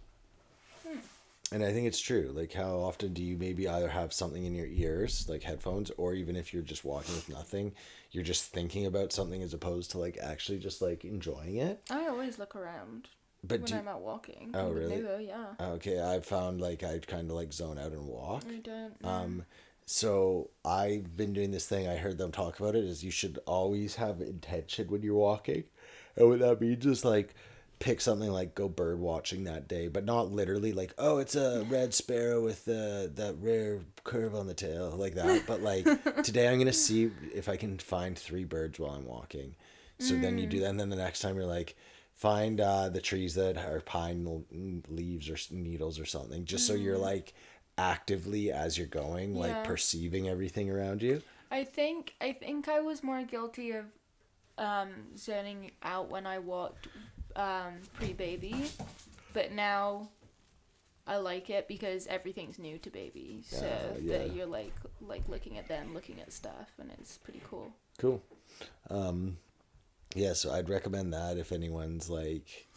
And I think it's true. Like, how often do you maybe either have something in your ears, like headphones, or even if you're just walking with nothing, you're just thinking about something as opposed to like actually just like enjoying it?
I always look around
But
when I'm out walking.
Oh,
With
really?
Nugo, yeah.
Okay, I found like I kind of like zone out and walk.
I don't.
So I've been doing this thing. I heard them talk about it. Is you should always have intention when you're walking, and what that means is like pick something like go bird watching that day, but not literally like, oh, it's a red sparrow with that rare curve on the tail like that. But like today I'm gonna see if I can find 3 birds while I'm walking. So then you do that, and then the next time you're like, find the trees that are pine leaves or needles or something, just so you're like actively as you're going, like
Yeah.
perceiving everything around you.
I think I was more guilty of zoning out when I walked pre-baby, but now I like it because everything's new to baby. So
Yeah.
that you're like looking at them, looking at stuff, and it's pretty cool.
Cool. Yeah, so I'd recommend that if anyone's like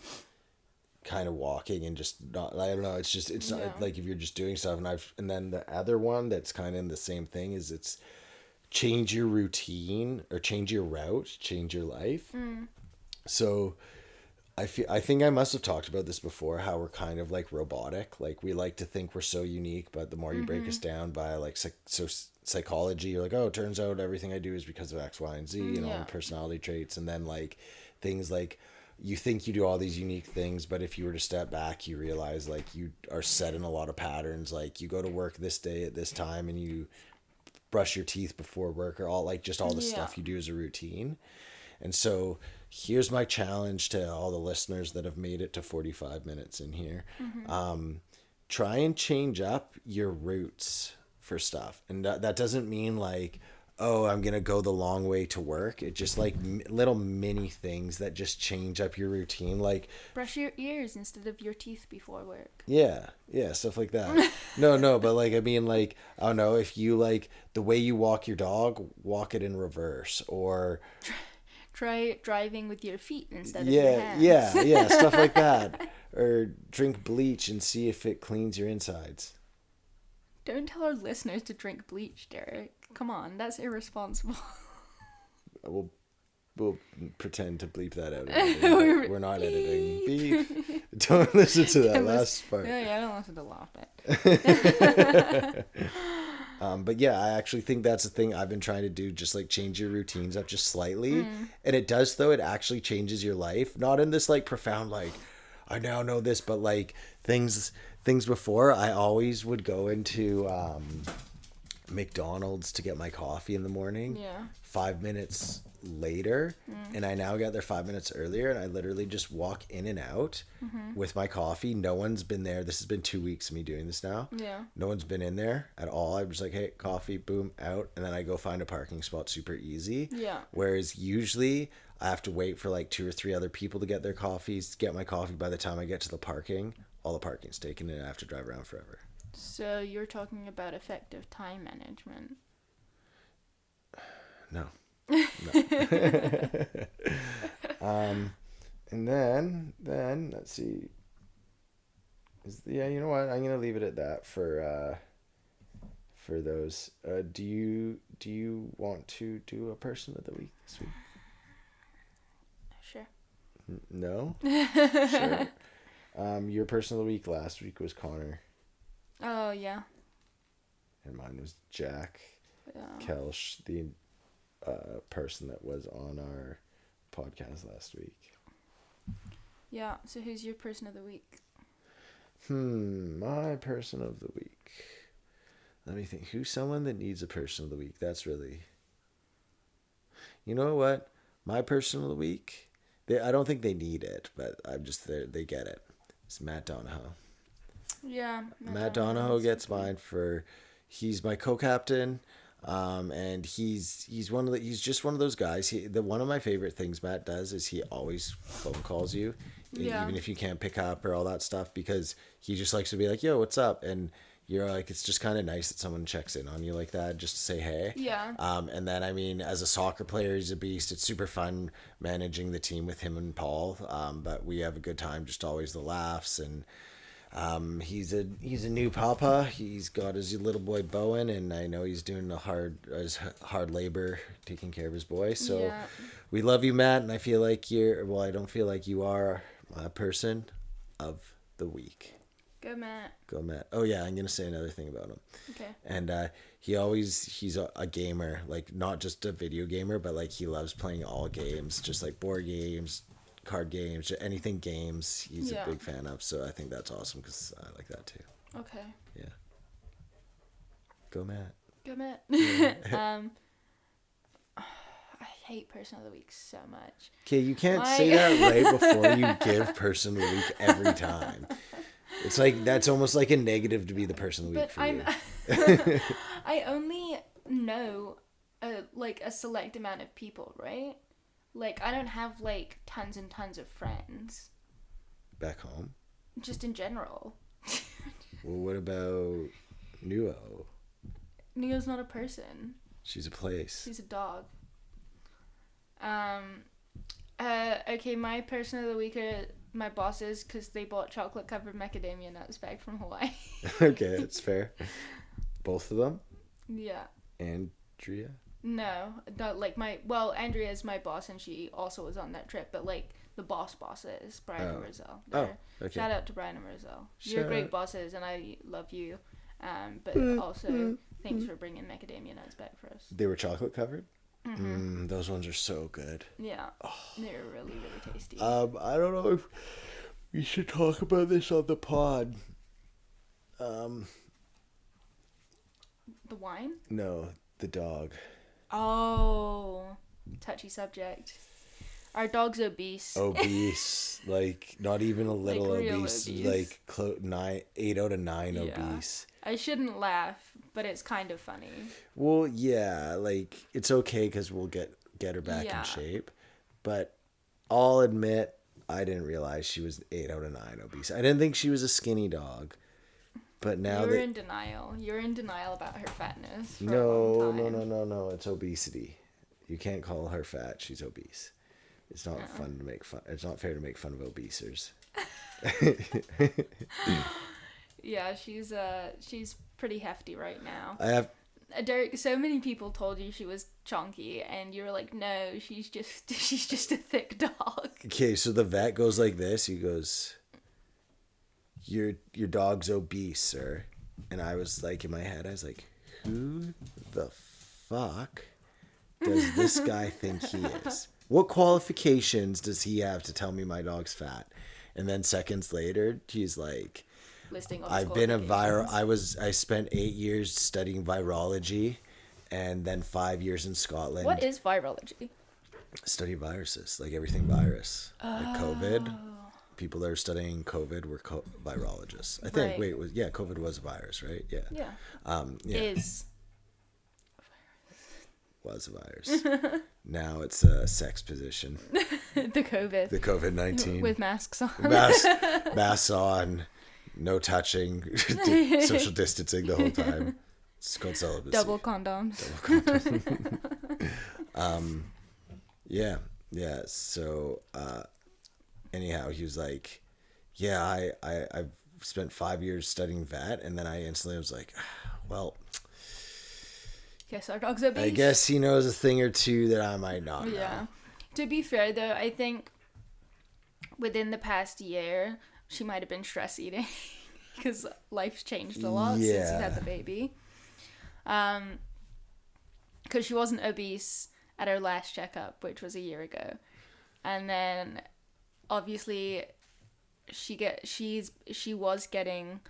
kind of walking and just not, I don't know, it's
Yeah.
not like if you're just doing stuff. And then the other one that's kind of in the same thing is it's change your routine or change your route, change your life. So I think I must have talked about this before, how we're kind of like robotic. Like we like to think we're so unique, but the more you break us down by like psychology, you're like, oh, it turns out everything I do is because of X, Y, and Z, and all
Yeah.
the personality traits. And then like things like you think you do all these unique things, but if you were to step back, you realize like you are set in a lot of patterns. Like you go to work this day at this time and you brush your teeth before work, or all like just all the
Yeah.
stuff you do as a routine. And so here's my challenge to all the listeners that have made it to 45 minutes in here. Try and change up your routes for stuff. And that doesn't mean like, oh, I'm going to go the long way to work. It just like little mini things that just change up your routine. Like,
Brush your ears instead of your teeth before work.
yeah, stuff like that. No, but like, I mean, like, I don't know, if you like the way you walk your dog, walk it in reverse, or
Try driving with your feet instead of your hands.
yeah, stuff like that. Or drink bleach and see if it cleans your insides.
Don't tell our listeners to drink bleach, Derek. Come on, that's irresponsible.
We'll pretend to bleep that out. We're not editing. Beep. Don't listen to that last part.
Yeah, I don't listen to the last bit.
But yeah, I actually think that's the thing I've been trying to do, just like change your routines up just slightly. And it does, though. It actually changes your life. Not in this like profound, like, I now know this, but like things before, I always would go into McDonald's to get my coffee in the morning.
Yeah.
5 minutes later, and I now get there 5 minutes earlier, and I literally just walk in and out with my coffee. No one's been there. This has been 2 weeks of me doing this now.
Yeah.
No one's been in there at all. I'm just like, hey, coffee, boom, out, and then I go find a parking spot super easy.
Yeah.
Whereas usually I have to wait for like 2 or 3 other people to get their coffees, get my coffee. By the time I get to the parking, all the parking's taken, and I have to drive around forever.
So you're talking about effective time management.
No. And then let's see. You know what? I'm gonna leave it at that for those. Do you want to do a person of the week this week?
Sure.
No. Sure. Your person of the week last week was Connor.
Oh yeah.
And mine was Jack
Yeah.
Kelsch, the person that was on our podcast last week.
Yeah. So who's your person of the week?
My person of the week. Let me think. Who's someone that needs a person of the week? That's really... You know what? My person of the week, I don't think they need it, but I'm just there. They get it. It's Matt Donahoe.
Yeah.
Matt Donahoe gets mine for... He's my co-captain. And he's just one of those guys. One of my favorite things Matt does is he always phone calls you, even if you can't pick up or all that stuff, because he just likes to be like, yo, what's up? And you're like, it's just kind of nice that someone checks in on you like that, just to say hey.
Yeah.
And then, I mean, as a soccer player, he's a beast. It's super fun managing the team with him and Paul. But we have a good time, just always the laughs. And he's a new papa. He's got his little boy Bowen, and I know he's doing hard labor taking care of his boy. So we love you, Matt, and I feel like I don't feel like you are my person of the week.
Go Matt.
Go Matt. Oh yeah, I'm gonna say another thing about him.
Okay.
And he's a gamer, like not just a video gamer, but like he loves playing all games, just like board games, card games, anything games. He's a big fan of, so I think that's awesome because I like that too.
Okay.
Yeah. Go Matt.
Go Matt. Yeah. I hate person of the week so much.
Okay, you can't say that right before you give person of the week every time. It's like that's almost like a negative to be the person of the week for you.
I only know a select amount of people, right? Like, I don't have, like, tons and tons of friends.
Back home?
Just in general.
Well, what about Nuo?
Neo's not a person.
She's a place.
She's a dog. Okay, my person of the week are my bosses, because they bought chocolate-covered macadamia nuts back from Hawaii.
Okay, that's fair. Both of them?
Yeah.
Andrea?
No, not like Andrea's my boss, and she also was on that trip, but like the bosses, Brian and Roselle.
Okay.
Shout out to Brian and Roselle. You're great bosses, and I love you. But also, thanks for bringing macadamia nuts back for us.
They were chocolate covered? Mm-hmm. Those ones are so good.
Yeah, they're really, really tasty.
I don't know if we should talk about this on the pod.
The wine?
No, the dog.
Oh, touchy subject. Our dog's obese.
Obese, like not even a little
Like real
obese,
obese.
like 8 out of 9 obese.
I shouldn't laugh, but it's kind of funny.
Well, yeah, like it's okay because we'll get her back
Yeah.
in shape, but I'll admit I didn't realize she was 8 out of 9 obese. I didn't think she was a skinny dog, but now
You're
that
in denial. You're in denial about her fatness. For a
no,
long time.
no, it's obesity. You can't call her fat. She's obese. It's not fun to make fun. It's not fair to make fun of obesers.
Yeah, she's pretty hefty right now.
I have.
Derek, so many people told you she was chunky, and you were like, no, she's just a thick dog.
Okay, so the vet goes like this. He goes, your dog's obese, sir. And I was like, in my head, I was like, who the fuck does this guy think he is? What qualifications does he have to tell me my dog's fat? And then seconds later, he's like,
Listing all his
I've been a
qualifications.
I spent 8 years studying virology and then 5 years in Scotland.
What is virology?
Study viruses, like everything virus. Like COVID. People that are studying COVID were virologists. I think.
Right.
Wait, COVID was a virus, right? Yeah.
Yeah.
Yeah. Was a virus. Now it's a sex position.
The COVID.
The COVID-19.
With masks on.
Masks on, no touching, social distancing the whole time. It's called celibacy.
Double condoms.
Yeah. So, anyhow, he was like, yeah, I've spent 5 years studying vet. And then I instantly was like, well,
Guess our dog's obese.
I guess he knows a thing or two that I might not know.
Yeah. To be fair, though, I think within the past year, she might have been stress eating because life's changed a lot since
Yeah.
you had the baby. Because she wasn't obese at her last checkup, which was a year ago, and then obviously she was getting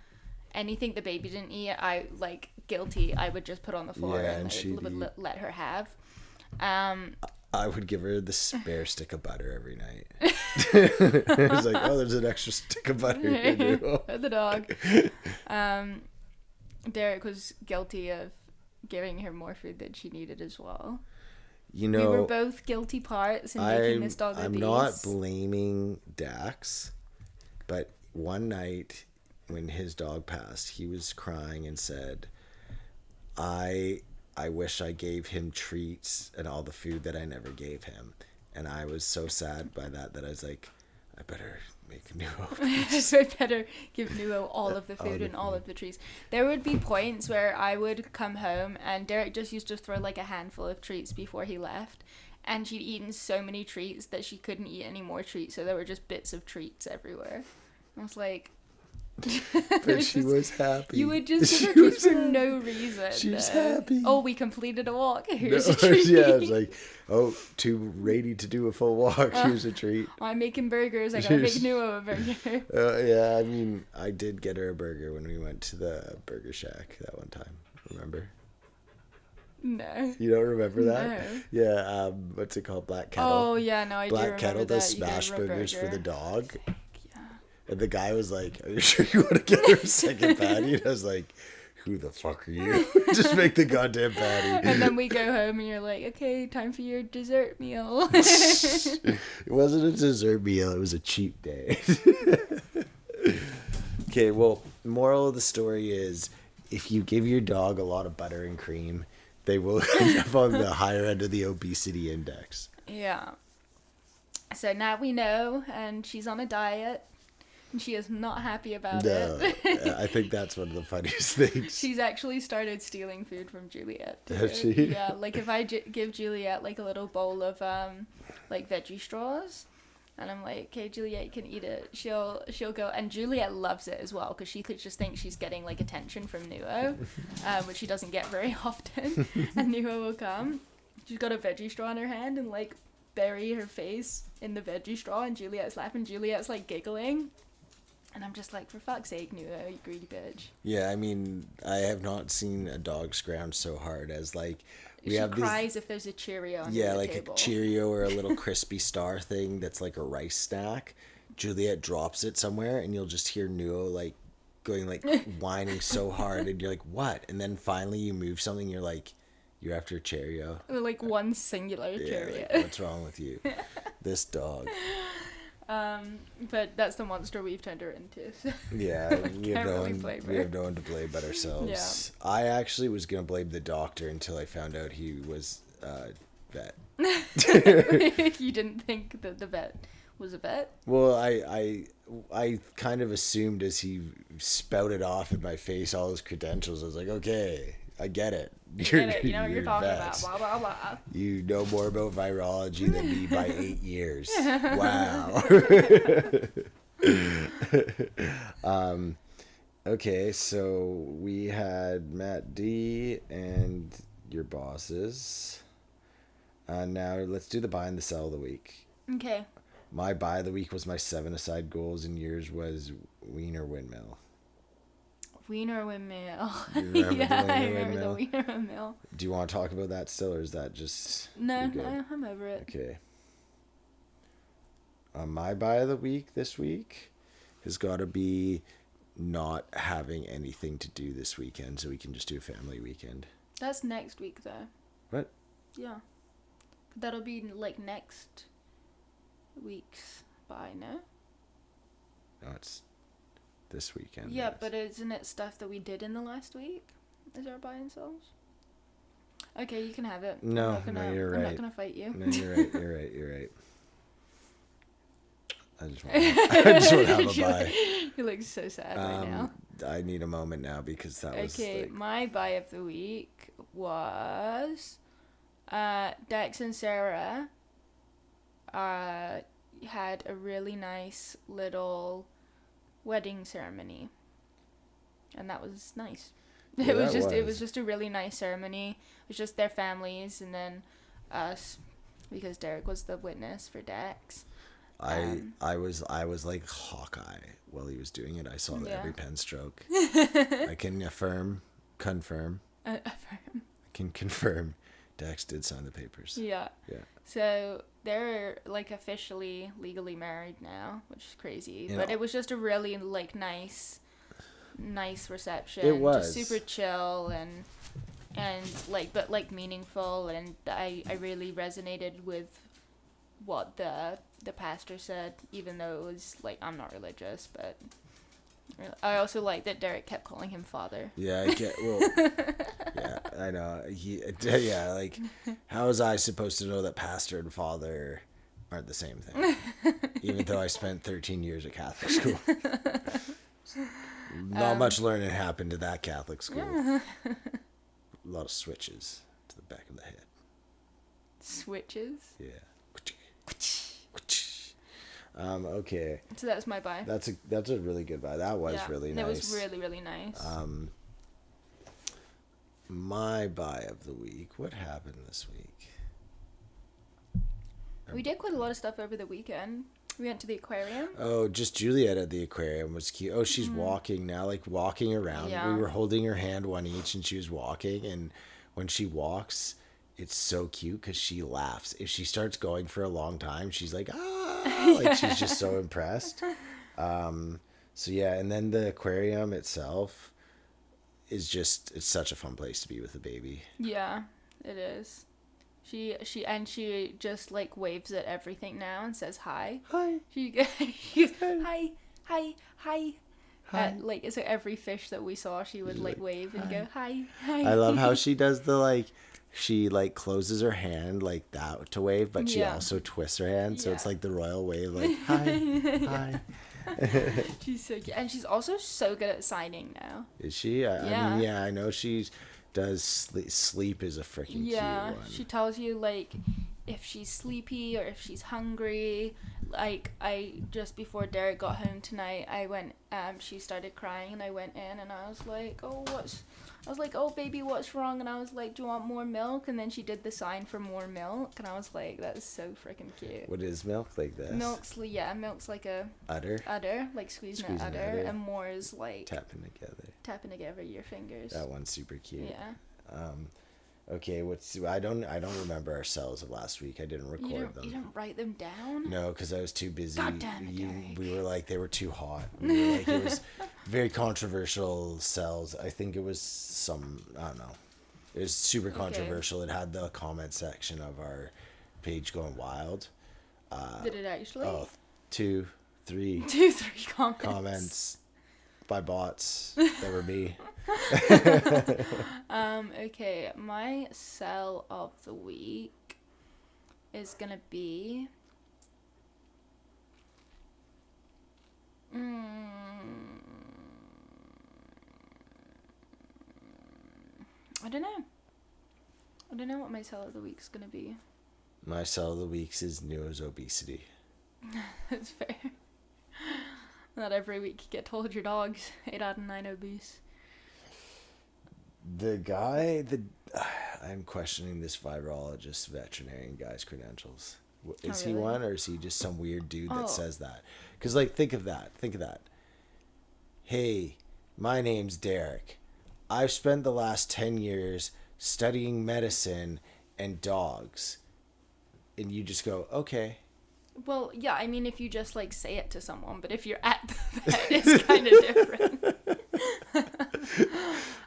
anything the baby didn't eat. I like guilty. I would just put on the floor
Yeah,
and
and she'd
would let her have.
I would give her the spare stick of butter every night. It was like, oh, there's an extra stick of butter here.
The dog. Derek was guilty of giving her more food than she needed as well.
You
We
know,
were both guilty parts in making this dog obese.
I'm not blaming Dax, but one night when his dog passed, he was crying and said, I wish I gave him treats and all the food that I never gave him. And I was so sad by that I was like, I better make a new obese.
I better give Nuo all of the food and all of the treats. There would be points where I would come home and Derek just used to throw like a handful of treats before he left. And she'd eaten so many treats that she couldn't eat any more treats. So there were just bits of treats everywhere. I was like...
But she was happy.
You would just give her treats for no reason.
She was happy.
Oh, we completed a walk. Here's a treat.
Yeah, it's like, oh, too ready to do a full walk. Here's a treat.
I'm making burgers. I gotta make Nuo a burger.
Yeah, I mean, I did get her a burger when we went to the Burger Shack that one time. Remember?
No.
You don't remember that?
No.
Yeah, what's it called? Black Kettle.
Oh, yeah, no, I do
Black
remember
Kettle
that.
does
You gave
smash
her a
burgers for
burger.
the dog.
Yeah.
And the guy was like, are you sure you want to get her a second patty? And I was like, who the fuck are you? Just make the goddamn patty.
And then we go home and you're like, okay, time for your dessert meal.
It wasn't a dessert meal. It was a cheat day. Okay, well, moral of the story is if you give your dog a lot of butter and cream, they will end up on the higher end of the obesity index.
Yeah. So now we know, and she's on a diet, and she is not happy about
No,
it.
I think that's one of the funniest things.
She's actually started stealing food from Juliet.
Has she?
Yeah, like if I give Juliet like a little bowl of like veggie straws, and I'm like, okay, Juliet, you can eat it. She'll go, and Juliet loves it as well because she could just think she's getting like attention from Nuo, which she doesn't get very often. And Nuo will come. She's got a veggie straw in her hand and like bury her face in the veggie straw, and Juliet's laughing. Juliet's like giggling. And I'm just like, for fuck's sake, Nuo, you greedy bitch.
Yeah, I mean, I have not seen a dog scrounge so hard as like
She cries if there's a Cheerio on the
like
table.
a Cheerio or a little crispy star thing that's like a rice snack. Juliet drops it somewhere, and you'll just hear Nuo like going like whining so hard, and you're like, what? And then finally you move something, you're like, you're after a Cheerio.
Like one singular
Yeah,
Cheerio.
like, what's wrong with you? This dog.
But that's the monster we've turned her into. So.
Yeah, we have,
Can't
no
really
one,
blame
we
her.
have no one to blame but ourselves. I actually was going to blame the doctor until I found out he was vet.
You didn't think that the vet was a vet?
Well, I kind of assumed as he spouted off in my face all his credentials, I was like, okay, I get it.
You know what you're talking about, blah, blah, blah.
You know more about virology than me by 8 years. Wow. Okay, so we had Matt D and your bosses. Now let's do the buy and the sell of the week.
Okay.
My buy of the week was my 7-a-side goals, and yours was Wiener Windmill.
Wiener windmill.
You remember
Yeah,
the Wiener
I remember
Windmill?
the wiener windmill.
Do you want to talk about that still, or is that just...
No,
you're good?
I'm over it.
Okay. My buy of the week this week has got to be not having anything to do this weekend, so we can just do a family weekend.
That's next week, though.
What?
Yeah. That'll be, like, next week's buy, no?
No, it's this weekend.
Yeah,
it is.
but isn't it stuff that we did in the last week? Is our buy and sells? Okay, you can have it.
No, you're
I'm
right.
not gonna fight you.
No, you're right. I just want to have a buy.
You look so sad right now.
I need a moment now because that was
Okay,
like,
my buy of the week was Dex and Sarah had a really nice little wedding ceremony, and that was nice.
Yeah,
It was just a really nice ceremony. It was just their families and then us, because Derek was the witness for Dex.
I was like Hawkeye while he was doing it. I saw
Yeah.
every pen stroke. I can confirm. I can confirm. Dax did sign the papers.
Yeah.
Yeah.
So they're like officially legally married now, which is crazy.
You
But
know-
it was just a really like nice reception.
It was.
Just super chill and like, but like meaningful, and I really resonated with what the pastor said, even though it was like, I'm not religious, but I also like that Derek kept calling him father.
Yeah, I get. Well, yeah, I know. Yeah, like, how was I supposed to know that pastor and father aren't the same thing? Even though I spent 13 years at Catholic school. Not much learning happened at that Catholic school. A lot of switches to the back of the head.
Switches.
Yeah. Okay.
So that's my buy.
That's a really good buy. That was really nice.
It was really, really nice.
My buy of the week. What happened this week?
We did quite a lot of stuff over the weekend. We went to the aquarium.
Oh, just Juliet at the aquarium was cute. Oh, she's walking now, like walking around.
Yeah.
We were holding her hand one each, and she was walking. And when she walks, it's so cute because she laughs. If she starts going for a long time, she's like, ah, like she's just so impressed. So yeah, and then the aquarium itself is just, it's such a fun place to be with a baby.
Yeah, it is. She just like waves at everything now and says hi.
Hi.
She goes hi.
Hi.
Like, so every fish that we saw, she would like wave and go hi.
I love how she does the like, she like closes her hand like that to wave, but she
Yeah.
also twists her hand, so it's
Yeah.
like the royal wave, like hi, hi.
She's so cute, and she's also so good at signing now.
Is she? I
Yeah.
mean, yeah, I know she does. Sleep is a freaking
Yeah,
cute one.
she tells you like if she's sleepy or if she's hungry. Like, I just before Derek got home tonight, I went. She started crying, and I went in, and I was like, oh baby, what's wrong? And I was like, do you want more milk? And then she did the sign for more milk, and I was like, that is so freaking cute.
What is milk like this?
Milk's like a
Udder.
like squeezing
Squeezing
an udder,
udder.
and more is like
Tapping together.
tapping together your fingers.
That one's super cute.
Yeah.
Okay, I don't remember our cells of last week. I didn't record them.
You didn't write them down?
No, because I was too busy.
God damn it, Derek.
We were like, they were too hot. We were like, it was very controversial cells. I think it was I don't know. It was super controversial. It had the comment section of our page going wild.
Did it actually?
Oh, 2, 3
2, 3 comments.
comments by bots that were me.
Okay, my cell of the week is gonna be I don't know. I don't know what my cell of the week's gonna be.
My cell of the week is Neo's obesity.
That's fair. Not every week you get told your dog's 8 out of 9 obese.
The guy I'm questioning this virologist veterinarian guy's credentials. Is he one, or is he just some weird dude that says that? Because, like, think of that. Hey, my name's Derek. I've spent the last 10 years studying medicine and dogs. And you just go, okay.
Well, yeah, I mean, if you just, like, say it to someone, but if you're at the vet, it's kind of different.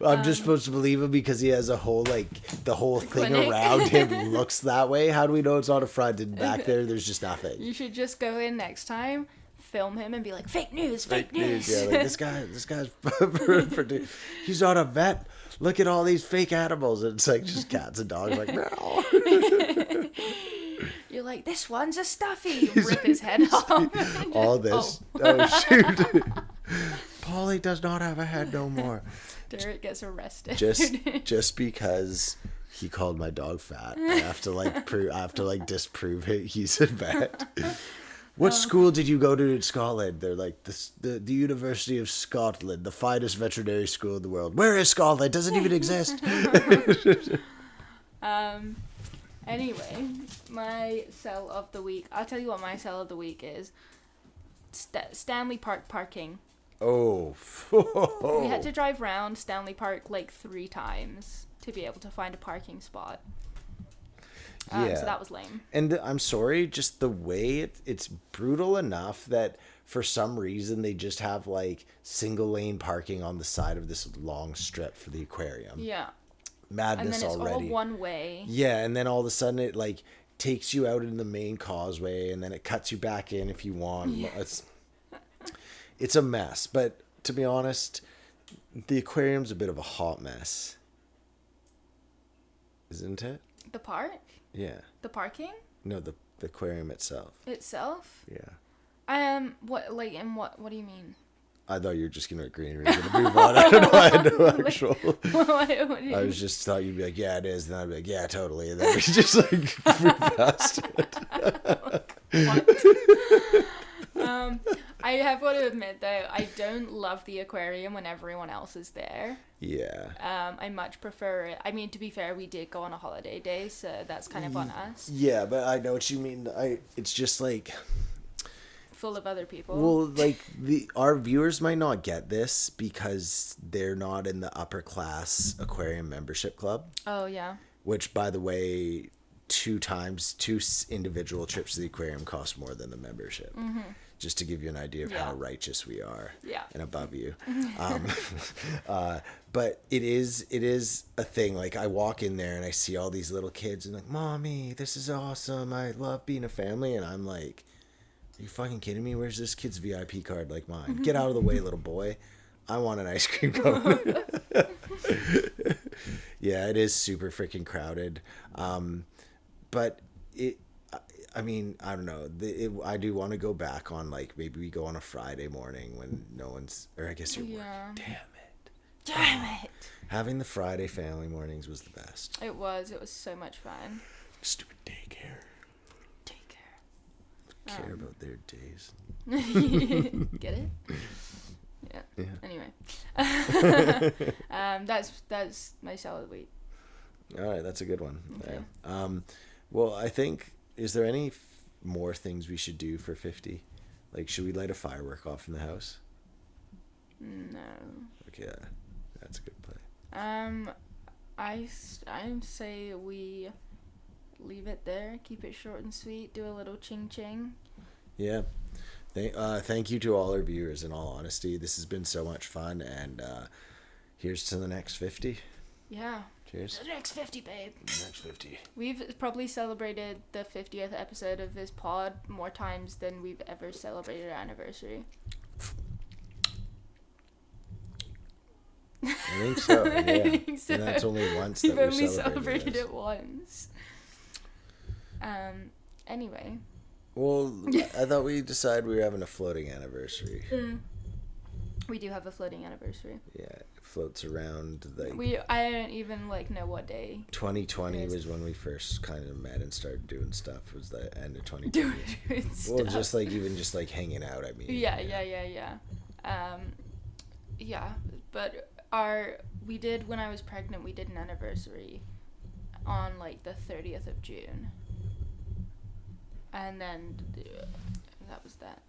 I'm just supposed to believe him because he has a whole, like, the whole thing
clinic.
around him looks that way. How do we know it's not a front, and back there there's just nothing?
You should just go in next time, film him, and be like, fake news.
Yeah, like, this guy's he's not a vet. Look at all these fake animals. And it's like just cats and dogs, like, meow.
You're like, this one's a stuffy. You rip his head off.
All this. Oh, shoot. Polly does not have a head no more.
Derek gets arrested.
Just because he called my dog fat, I have to disprove it. He's a vet. What school did you go to in Scotland? They're like, the University of Scotland, the finest veterinary school in the world. Where is Scotland? Doesn't even exist.
Anyway, my cell of the week. I'll tell you what my cell of the week is. Stanley Park parking.
Oh.
We had to drive around Stanley Park like 3 times to be able to find a parking spot. So that was lame.
And I'm sorry, just the way it's brutal enough that for some reason they just have like single lane parking on the side of this long strip for the aquarium.
Yeah.
Madness already.
And then it's all one way.
Yeah, and then all of a sudden it like takes you out in the main causeway and then it cuts you back in if you want. Yeah. It's a mess, but to be honest, the aquarium's a bit of a hot mess. Isn't it?
The park?
Yeah.
The parking?
No, the aquarium itself.
Itself?
Yeah.
What do you mean?
I thought you were just going to agree and we were going to move on. I don't know. I had no actual.
What do you
I was just thought you'd be like, yeah, it is. And I'd be like, yeah, totally. And then we just like move past it.
I have got to admit though, I don't love the aquarium when everyone else is there.
Yeah.
I much prefer it. I mean, to be fair, we did go on a holiday day, so that's kind of on us.
Yeah, but I know what you mean. It's just like
full of other people.
Well, like our viewers might not get this because they're not in the upper class aquarium membership club.
Oh yeah.
Which, by the way, 2 individual trips to the aquarium cost more than the membership. Mm-hmm. Just to give you an idea of how righteous we are.
Yeah.
And above you. But it is a thing. Like I walk in there and I see all these little kids and like, Mommy, this is awesome. I love being a family. And I'm like, are you fucking kidding me? Where's this kid's VIP card like mine? Get out of the way, little boy. I want an ice cream cone. Yeah, it is super freaking crowded. But I mean, I don't know. I do want to go back on, like, maybe we go on a Friday morning when no one's, or I guess you're working. Damn it. Having the Friday family mornings was the best.
It was so much fun.
Stupid daycare. Care about their days.
Get it? Yeah. Anyway. That's my cell of the week.
All right, that's a good one.
Okay.
Yeah. Well, I think, is there any more things we should do for 50? Like, should we light a firework off in the house?
No.
Okay, that's a good play.
I say we leave it there. Keep it short and sweet. Do a little ching ching.
Yeah. Thank you to all our viewers. In all honesty, this has been so much fun, and here's to the next 50.
Yeah.
Cheers.
The next 50, babe.
Next 50.
We've probably celebrated the 50th episode of this pod more times than we've ever celebrated our anniversary.
I think so. Yeah.
I think so.
And that's only once that
We've
we've
only
celebrated
celebrated
this.
it once. Anyway.
Well, I thought we decided we were having a floating anniversary.
We do have a floating anniversary.
Yeah, it floats around like.
I don't even know what day.
2020 was when we first kind of met and started doing stuff. Was the end of 2020.
Doing
Well,
stuff.
just like even just like hanging out. I mean.
Yeah. Yeah, but we did when I was pregnant. We did an anniversary on like the 30th of June, and then that was that.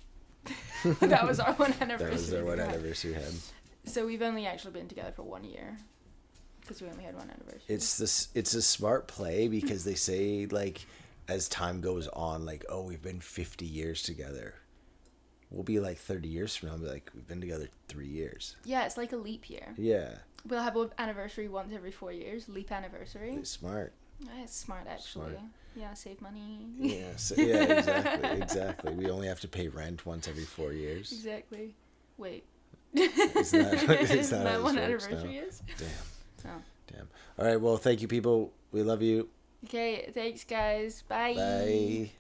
That was our one anniversary.
That was our one
we had.
anniversary we had.
So we've only actually been together for 1 year, because we only had one anniversary.
It's a smart play because they say like as time goes on, like, oh, we've been 50 years together. We'll be like 30 years from now and be like, we've been together 3 years.
Yeah, it's like a leap year.
Yeah.
We'll have an anniversary once every 4 years. Leap anniversary.
It's smart.
Yeah, it's smart actually.
Smart.
Yeah, save money.
Yeah. Yeah. Exactly. We only have to pay rent once every 4 years.
Exactly. Wait.
Is that
Isn't
how
that
this
what
works
anniversary
now?
is?
Damn.
Oh.
Damn. All right. Well, thank you, people. We love you.
Okay, thanks guys. Bye.
Bye.